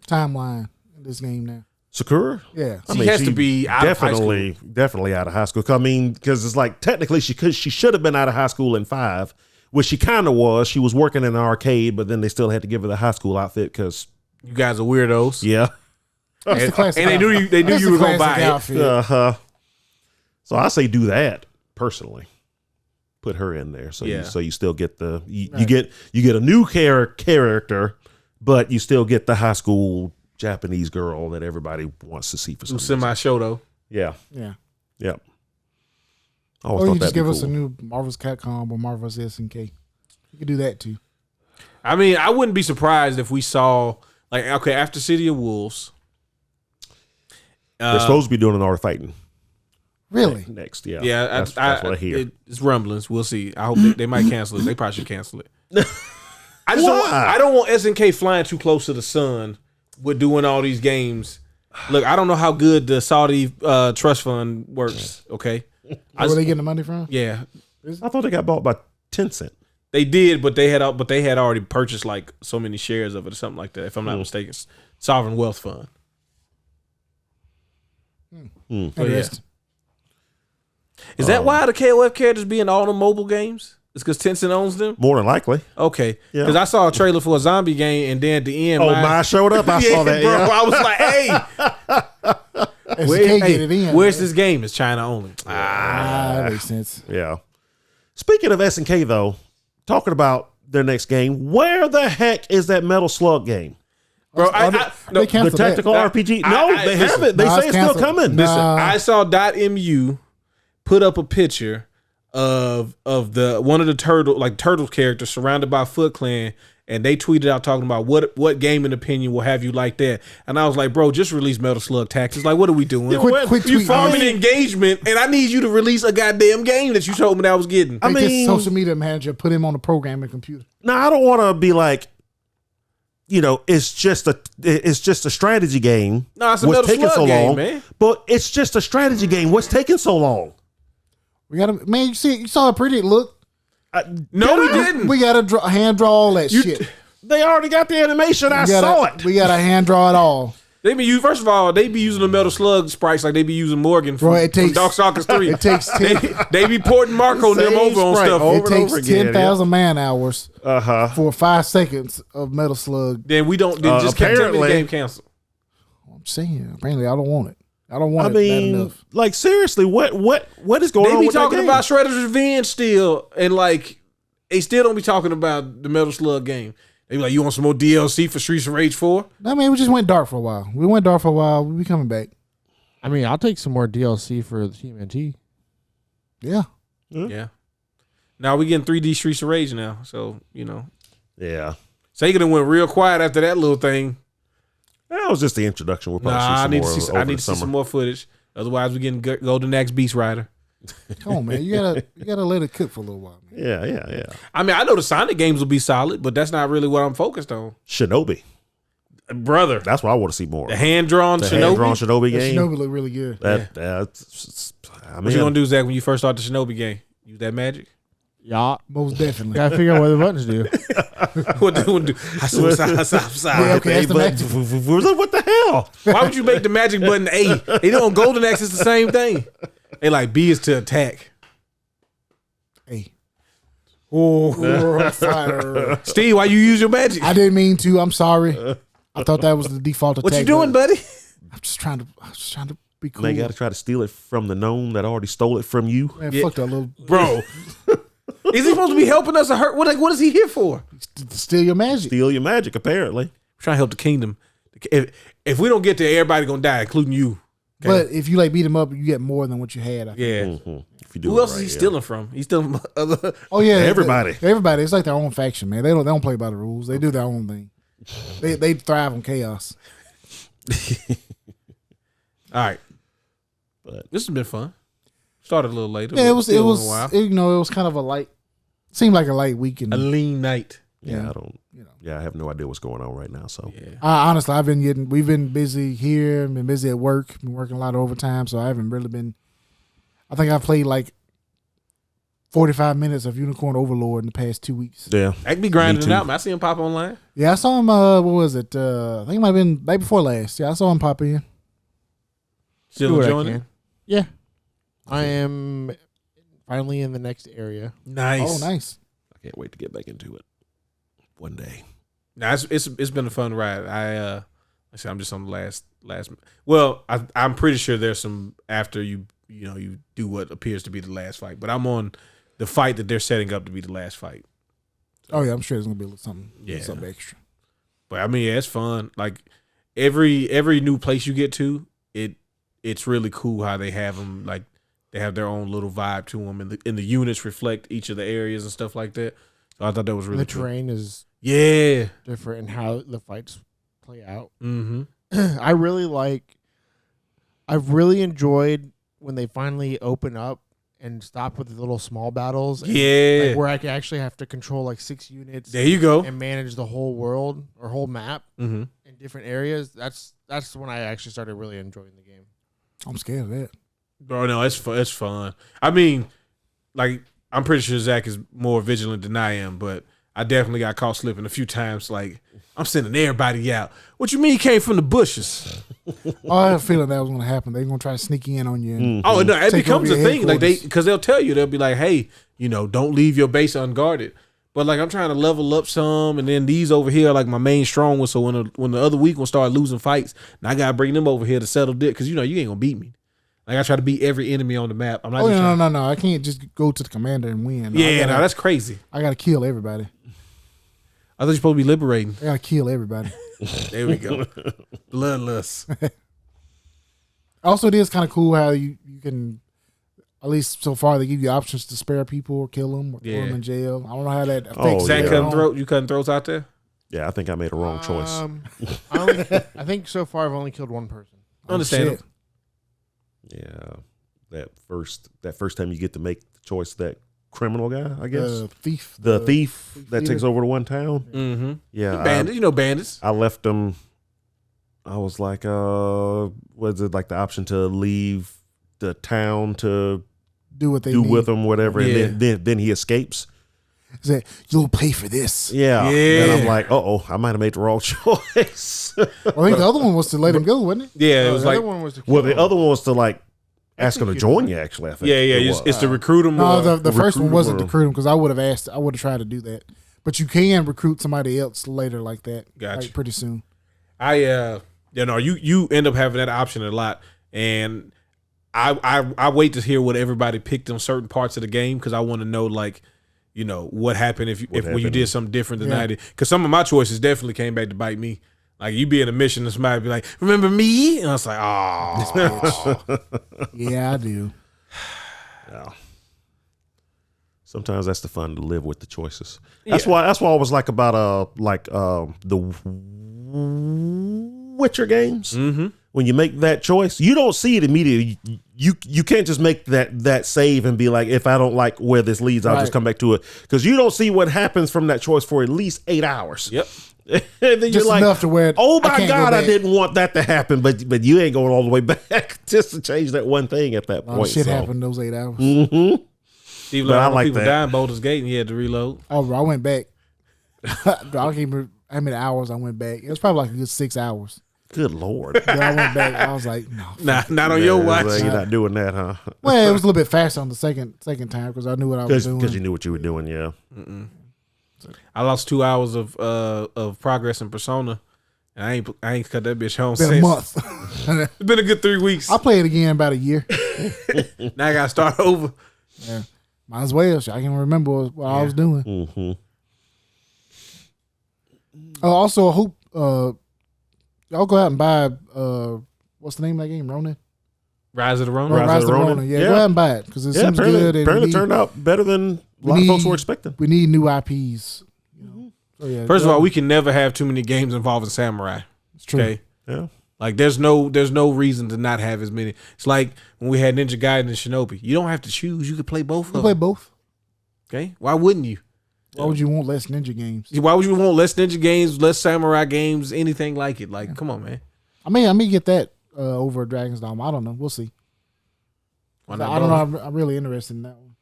Timeline in this game now. Sakura? Yeah. She has to be out of high school. Definitely out of high school. I mean, because it's like technically she should have been out of high school in 5, which she kind of was. She was working in an arcade, but then they still had to give her the high school outfit because You guys are weirdos. yeah. That's the classic And they knew outfit. you That's were the gonna classic buy it. outfit. So I say do that personally. Put her in there, so Yeah. you still get you get a new character, but you still get the high school Japanese girl that everybody wants to see for some reason. Semi-show though. Yeah, Yeah. yep. I Or always you thought just that'd give be us a cool. new Marvel's Capcom or Marvel's SNK. You could do that too. I mean, I wouldn't be surprised if we saw after City of Wolves. They're supposed to be doing an art of fighting Really? next. Yeah, Yeah, that's what I hear. It's rumblings. We'll see. I hope they might cancel it. They probably should cancel it. I Why? don't want SNK flying too close to the sun with doing all these games. Look, I don't know how good the Saudi trust fund works. Okay, Where they getting the money from? yeah, I thought they got bought by Tencent. they did, but they had already purchased like so many shares of it or something like that. If I'm not mistaken, Sovereign Wealth Fund. But yeah. Interesting. Is that why the KOF characters be in all the mobile games? It's because Tencent owns them? More than likely. Okay. Yeah. Because I saw a trailer for a zombie game, and then at the end, Mine showed up. I saw that. bro. Yeah. I was like, hey, get it in. where's man. this game? It's China only. That makes sense. Yeah. Speaking of SNK, though, talking about their next game, where the heck is that Metal Slug game? Bro, They The canceled tactical that. RPG? I- No, I- they listen, haven't. They nah, say it's it's still canceled. coming. Nah. Listen, I saw .mu put up a picture of the one of the turtle characters surrounded by Foot Clan, and they tweeted out talking about what gaming opinion will have you like that. And I was like, bro, just release Metal Slug Tactics. Like, what are we doing? Quick You tweet. farming engagement, and I need you to release a goddamn game that you told me that I was getting. I Make this mean- social media manager put him on the programming computer. Now, I don't want to be like, it's just a strategy game. No, it's a What's Metal taking Slug so game, long? man. But it's just a strategy game. What's taking so long? We gotta, man. You saw how pretty it looked. No, we didn't. We gotta hand draw all that shit. They already got the animation. I saw it. We gotta hand draw it all. First of all, they be using the Metal Slug sprites like they be using Morgan from, Bro, it takes- from Darkstalkers 3. It takes they be porting Marco and them Same over on sprite stuff. over it and takes over again, 10,000 man hours Uh-huh. for 5 seconds of Metal Slug. Then we don't. Then just can't tell me the apparently- game canceled. I'm saying, apparently, I don't want it. I don't want I it bad mean, enough. like, seriously, what is going They on be with that talking game? about Shredder's Revenge still, and like they still don't be talking about the Metal Slug game. They be like, you want some more DLC for Streets of Rage 4? I mean, we just went dark for a while. We be coming back. I mean, I'll take some more DLC for the TMNT. Yeah. Yeah. Now we getting 3D Streets of Rage now, so Yeah. Sega done went real quiet after that little thing. That was just the introduction. We'll probably Nah, I need to see see. some I more need over to the see some summer. more footage. Otherwise, we getting Golden Axe Beast Rider. Come on, man. You gotta let it cook for a little while, man. Yeah. I mean, I know the Sonic games will be solid, but that's not really what I'm focused on, Shinobi. brother. That's what I want to see more. The hand drawn The Shinobi. hand-drawn Shinobi That game. Shinobi look really good. That's I What you mean, gonna do, Zach, when you first start the Shinobi game? Use that magic? Yeah. Most definitely. Gotta figure out what the buttons do. What do you do? I saw. Yeah, okay, that's the magic. What the hell? Why would you make the magic button A? They know on Golden Axe it's the same thing. They like B is to attack. Hey. Oh, Fire. Steve, why you use your magic? I didn't mean to. I'm sorry. I thought that was the default attack. What you doing, button. buddy? I was just trying to be cool. They got to try to steal it from the gnome that already stole it from you. Man, Yeah. fuck that little Bro. Is he supposed to be helping us or hurt? What is he here for? to steal your magic. Steal your magic, apparently. Trying to help the kingdom. If we don't get there, everybody gonna die, including you. Okay. But if you like beat him up, you get more than what you had. I think. Yeah. If you do Who it else right, is he yeah. stealing from? He's stealing from other. Oh yeah, Everybody. Everybody. It's like their own faction, man. They don't play by the rules. They do their own thing. They thrive on chaos. All right. But This has been fun. Started a little later. Yeah, but it was. It still was. a while. It was kind of a light. Seemed like a light weekend. A lean night. yeah, I don't. Yeah, I have no idea what's going on right now. So Yeah. Honestly, we've been busy here, been busy at work, been working a lot of overtime, so I haven't really been. I think I played like 45 minutes of Unicorn Overlord in the past 2 weeks. yeah, I could be grinding Me it too. out, man. I see him pop online. Yeah, I saw him. What was it? I think it might have been night before last. Yeah, I saw him pop in. Still Do what I enjoying can. it. Yeah. I am finally in the next area. Nice. Oh, nice. I can't wait to get back into it one day. Nah, it's been a fun ride. I said I'm just on the last. Well, I'm pretty sure there's some after you do what appears to be the last fight, but I'm on the fight that they're setting up to be the last fight. Oh yeah, I'm sure there's gonna be a little something, Yeah. something extra. But I mean, yeah, it's fun. Like every new place you get to, it's really cool how they have them. Like they have their own little vibe to them, and the units reflect each of the areas and stuff like that. So I thought that was really The cool. terrain is Yeah. different in how the fights play out. Mm-hmm. I've really enjoyed when they finally open up and stop with the little small battles. And, Yeah. like, where I can actually have to control like 6 units There you go. and manage the whole world or whole map Mm-hmm. in different areas. That's when I actually started really enjoying the game. I'm scared of that. Bro, no, it's fun. It's fun. I mean, like I'm pretty sure Zach is more vigilant than I am, but I definitely got caught slipping a few times. Like I'm sending everybody out. What you mean he came from the bushes? I have a feeling that was going to happen. They're going to try to sneak in on you. And Oh no, it take becomes over a your thing. Like headquarters. because they'll tell you, they'll be like, hey, don't leave your base unguarded. But like I'm trying to level up some, and then these over here are like my main strong ones. So when the other weak ones start losing fights, and I gotta bring them over here to settle it because you ain't gonna beat me. Like I try to beat every enemy on the map. I'm not. Oh, just trying- no. I can't just go to the commander and win. No, Yeah, no, that's crazy. I got to kill everybody. I thought you're supposed to be liberating. I got to kill everybody. There we go. Bloodless. Also, it is kind of cool how you can, at least so far, they give you options to spare people or kill them or throw them in jail. I don't know how that affects. Is that yeah. you cutting throats out there? Yeah, I think I made a wrong choice. I think so far I've only killed one person. Understand. Yeah, that first time you get to make the choice, that criminal guy, I guess, Thief. the thief that leader. takes over the one town. Mm-hmm. Yeah, Bandits, bandits. I left them. I was like, was it like the option to leave the town to Do what they do need. with him, whatever, Yeah. and then he escapes. He said, you'll pay for this. Yeah, Yeah. and I'm like, I might have made the wrong choice. I think the other one was to let him go, wasn't it? Yeah, it was the like other one was to kill Well, the him. other one was to like ask him think to you join did. you. Actually, I think. it's to recruit them. No, the first one recruit wasn't or- to recruit him because I would have tried to do that. But you can recruit somebody else later like that. Gotcha. Like pretty soon. You end up having that option a lot, and I wait to hear what everybody picked on certain parts of the game because I want to know what happened if when you happened? did something different than Yeah. I did. Because some of my choices definitely came back to bite me. Like you be in a mission and somebody be like, "Remember me?" And I was like, "Oh." Yeah, I do. Yeah. Sometimes that's the fun to live with the choices. That's why I was like about the Witcher games. Mm-hmm. When you make that choice, you don't see it immediately. You can't just make that save and be like, if I don't like where this leads, I'll just Right. come back to it, because you don't see what happens from that choice for at least 8 hours. Yep. And then you're Just like, enough to where oh I my can't go God, I back. didn't want that to happen, but you ain't going all the way back just to change that one thing at that A lot point. of shit so. happened those 8 hours. Mm-hmm. Even But though I like people that. dying Baldur's Gate and he had to reload. Oh, bro, I went back. I can't remember how many hours I went back. It was probably like a good 6 hours. Good Lord. But I went back. I was like, no. Nah, not on your watch. You're not doing that, huh? Well, it was a little bit faster on the second time because I knew what I was doing. Because you knew what you were doing, yeah. I lost 2 hours of progress in Persona, and I ain't cut that bitch home It's been since. a month. It's been a good 3 weeks. I'll play it again in about a year. Now I gotta start over. Yeah. Might as well. I can remember what I was doing. Mm-hmm. Also, I hope y'all go out and buy what's the name of that game? Ronin? Rise of the Ronin. Rise of the Ronin. Yeah, Yeah. go out and buy it because it Yeah, seems apparently, good. And apparently we turned need, out better than a lot we of folks need- were expecting. we need new IPs. You know? So, yeah, First of go all, out. we can never have too many games involving samurai. It's true. Okay. Yeah. Like there's no reason to not have as many. It's like when we had Ninja Gaiden and Shinobi. You don't have to choose. You could play both You of play them. both. Okay. Why wouldn't you? Why would you want less ninja games? Why would you want less ninja games, less samurai games, anything like it? Like, come on, man. I may get that over Dragon's Dogma. I don't know. We'll see. Why not I don't both? know. I'm really interested in that one.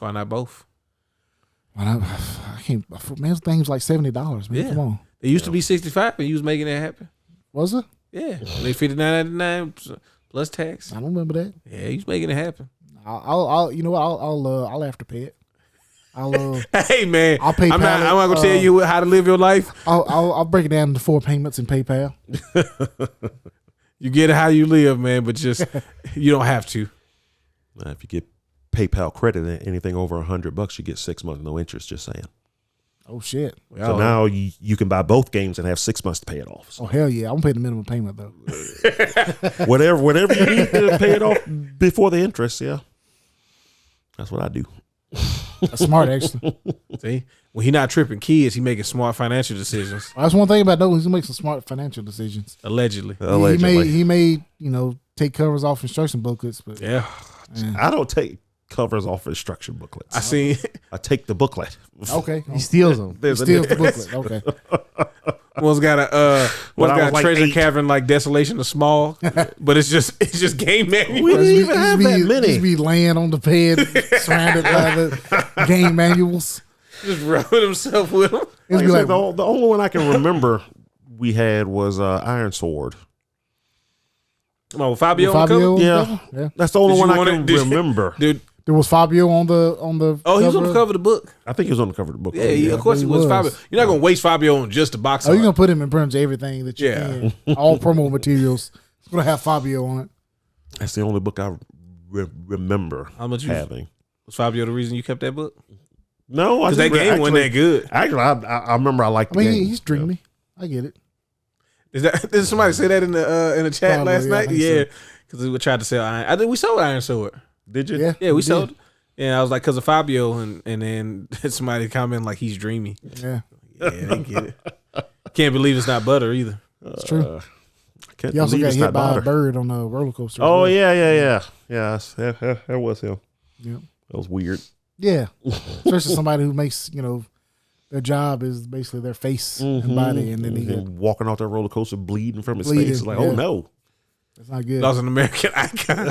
Why not both? Why not? I can't. Man, those things like $70. Man, Yeah. come on. It used to be 65 and you was making that happen. Was it? Yeah. They $59.99 plus tax. I don't remember that. Yeah, he was making it happen. I'll you know what? I'll have to pay it. I'll Hey man, I'll pay. I'm not gonna tell you how to live your life. I'll break it down into 4 payments in PayPal. You get it how you live, man, but just you don't have to. If you get PayPal credit, anything over $100, you get 6 months, no interest. Just saying. Oh shit! So now you can buy both games and have 6 months to pay it off. So Oh hell yeah! I'm gonna pay the minimum payment though. whatever you need to pay it off before the interest. Yeah, that's what I do. That's smart actually. See, when he not tripping kids, he making smart financial decisions. That's one thing about those. He makes some smart financial decisions. Allegedly, Allegedly. He may take covers off instruction booklets, but yeah. I don't take covers off instruction booklets. I seen. I take the booklet. okay. He steals them. He There's a steals the difference. booklet. Okay. One's got a When I got was a like treasure 8. cavern like Desolation of Small, but it's just game manual. We didn't even have that many. Just be laying on the bed, surrounded by the game manuals. Just rubbing himself with them. It's Like be I like, said, the only one I can remember we had was Iron Sword. Come on, with Fabio With on the cover? Fabio? Yeah. That's the only Did you one I want can it- did- remember. Dude, There was Fabio on the oh, he was on cover? the cover of the book. I think he was on the cover of the book. Yeah, of course he he was. was. Fabio. You're not gonna waste Fabio on just a box Oh, you're art. gonna put him in pretty much everything that you Yeah. can. All promo materials. It's gonna have Fabio on it. That's the only book I remember How much having. was Fabio the reason you kept that book? No, I Because that just game wasn't that good. Actually, I remember I liked I the mean, game. he's dreamy. I get it. Did somebody say that in the chat Probably, last yeah, I night? think Yeah, so. because we tried to sell Iron. I think we sold Iron Sword. Did you? Yeah, Yeah, we did. sold. Yeah, I was like, because of Fabio, and then somebody commented like he's dreamy. Yeah, Yeah, they didn't get it. Can't believe it's not butter either. it's true. I can't He also believe got it's hit not by daughter. a bird on a roller coaster. as Oh well. yeah. That was him. Yeah. That was weird. Yeah, especially somebody who makes their job is basically their face and body, and then he get walking off that roller coaster, bleeding from his Bleeding, face. Like, yeah. oh no. that's not good. Lost an American icon.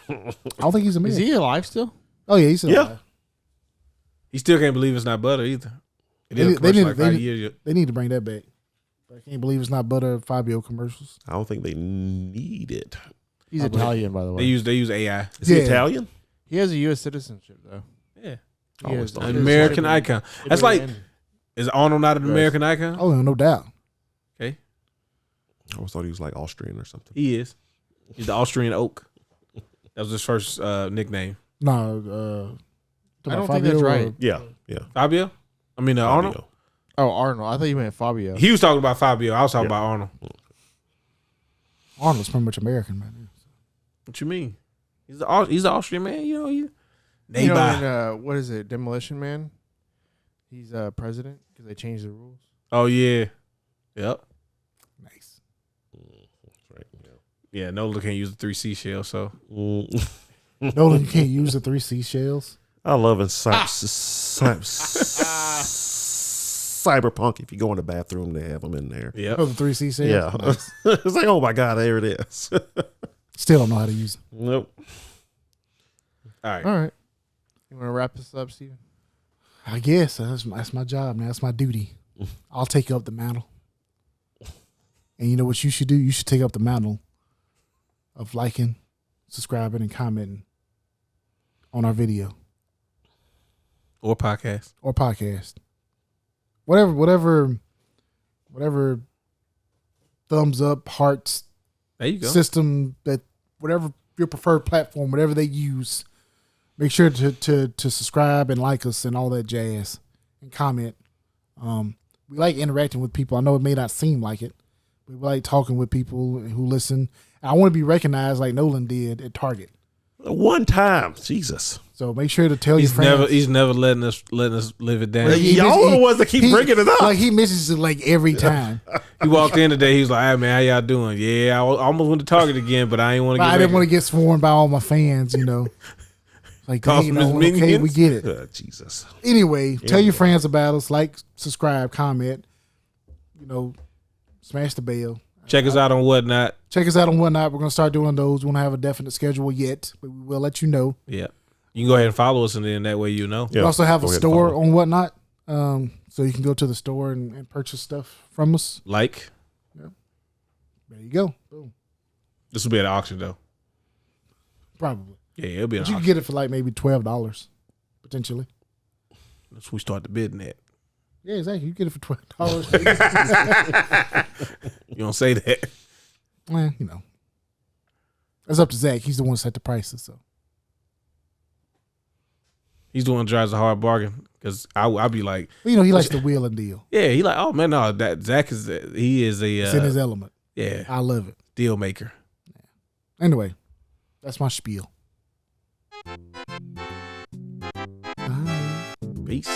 I don't think he's a man. Is he alive still? Oh yeah, he's still Yeah. alive. He still can't believe it's not butter either. It They did a did- commercial they like did- 5 they years. They need to bring that back. I can't believe it's not butter Fabio commercials. I don't think they need it. He's Probably. Italian, by the way. They use AI. Is he Yeah. Italian? He has a U.S. citizenship though. Yeah, I always thought an he was American Italian. icon. That's like, is Arnold not an Right. American icon? Oh, no doubt. Okay, I always thought he was like Austrian or something. he is. He's the Austrian oak. That was his first nickname. No, I don't think that's right. Yeah. Fabio. I mean Arnold. Fabio. Oh, Arnold. I thought you meant Fabio. He was talking about Fabio. I was talking Yeah. about Arnold. Arnold's pretty much American, man. What you mean? He's the Austrian man. You know he. You They know, buy. in, what is it? Demolition Man. He's president because they changed the rules. Oh yeah. Yep. Nice. That's right. Yeah. Nola can't use the 3 seashell. So Yeah. Nolan, you can't use the 3 seashells. I love in cyberpunk. If you go in the bathroom, they have them in there. yep. Oh, the 3 seashells. Yeah. Nice. It's like, oh my God, there it is. Still don't know how to use them. Nope. All right. All right. You want to wrap this up, Steven? I guess that's my job now. That's my duty. I'll take up the mantle. And you know what you should do? You should take up the mantle of liking, subscribing, and commenting on our video Or podcast. or podcast. Whatever thumbs up, hearts, There you go. system, that whatever your preferred platform, whatever they use, make sure to subscribe and like us and all that jazz and comment. We like interacting with people. I know it may not seem like it, but we like talking with people who listen. I want to be recognized like Nolan did at Target. One time. Jesus. So make sure to tell your He's friends. never letting us live it down. Like, He Y'all are the ones that keep bringing it up. Like he mentions it like every time. walked in today. He was like, "Hey man, how y'all doing? Yeah, I almost went to Target again, but I ain't want to But get. I didn't want to get sworn by all my fans, Like, Cost dang, him his Nolan, okay, we minions? get it. Jesus. Anyway, tell your friends about us. Like, subscribe, comment. Smash the bell. Check us out on Whatnot. Check us out on Whatnot. We're gonna start doing those. We don't have a definite schedule yet, but we will let you know. Yeah, you can go ahead and follow us, and then that way you know. We also have a store on Whatnot, so you can go to the store and purchase stuff from us. Like, There you go. Boom. this will be at an auction though. Probably. Yeah, it'll be an But you can auction. get it for like maybe $12 potentially. That's we start the bidding at. Yeah, exactly. You get it for $12. You don't say that. Well, that's up to Zach. He's the one that set the prices. So He's the one who drives a hard bargain because I'll be like, he likes the wheel and deal. yeah, he like, oh man, no, that Zach is he is It's in his a element. yeah I love it. deal maker. Anyway, that's my spiel. Bye. Peace.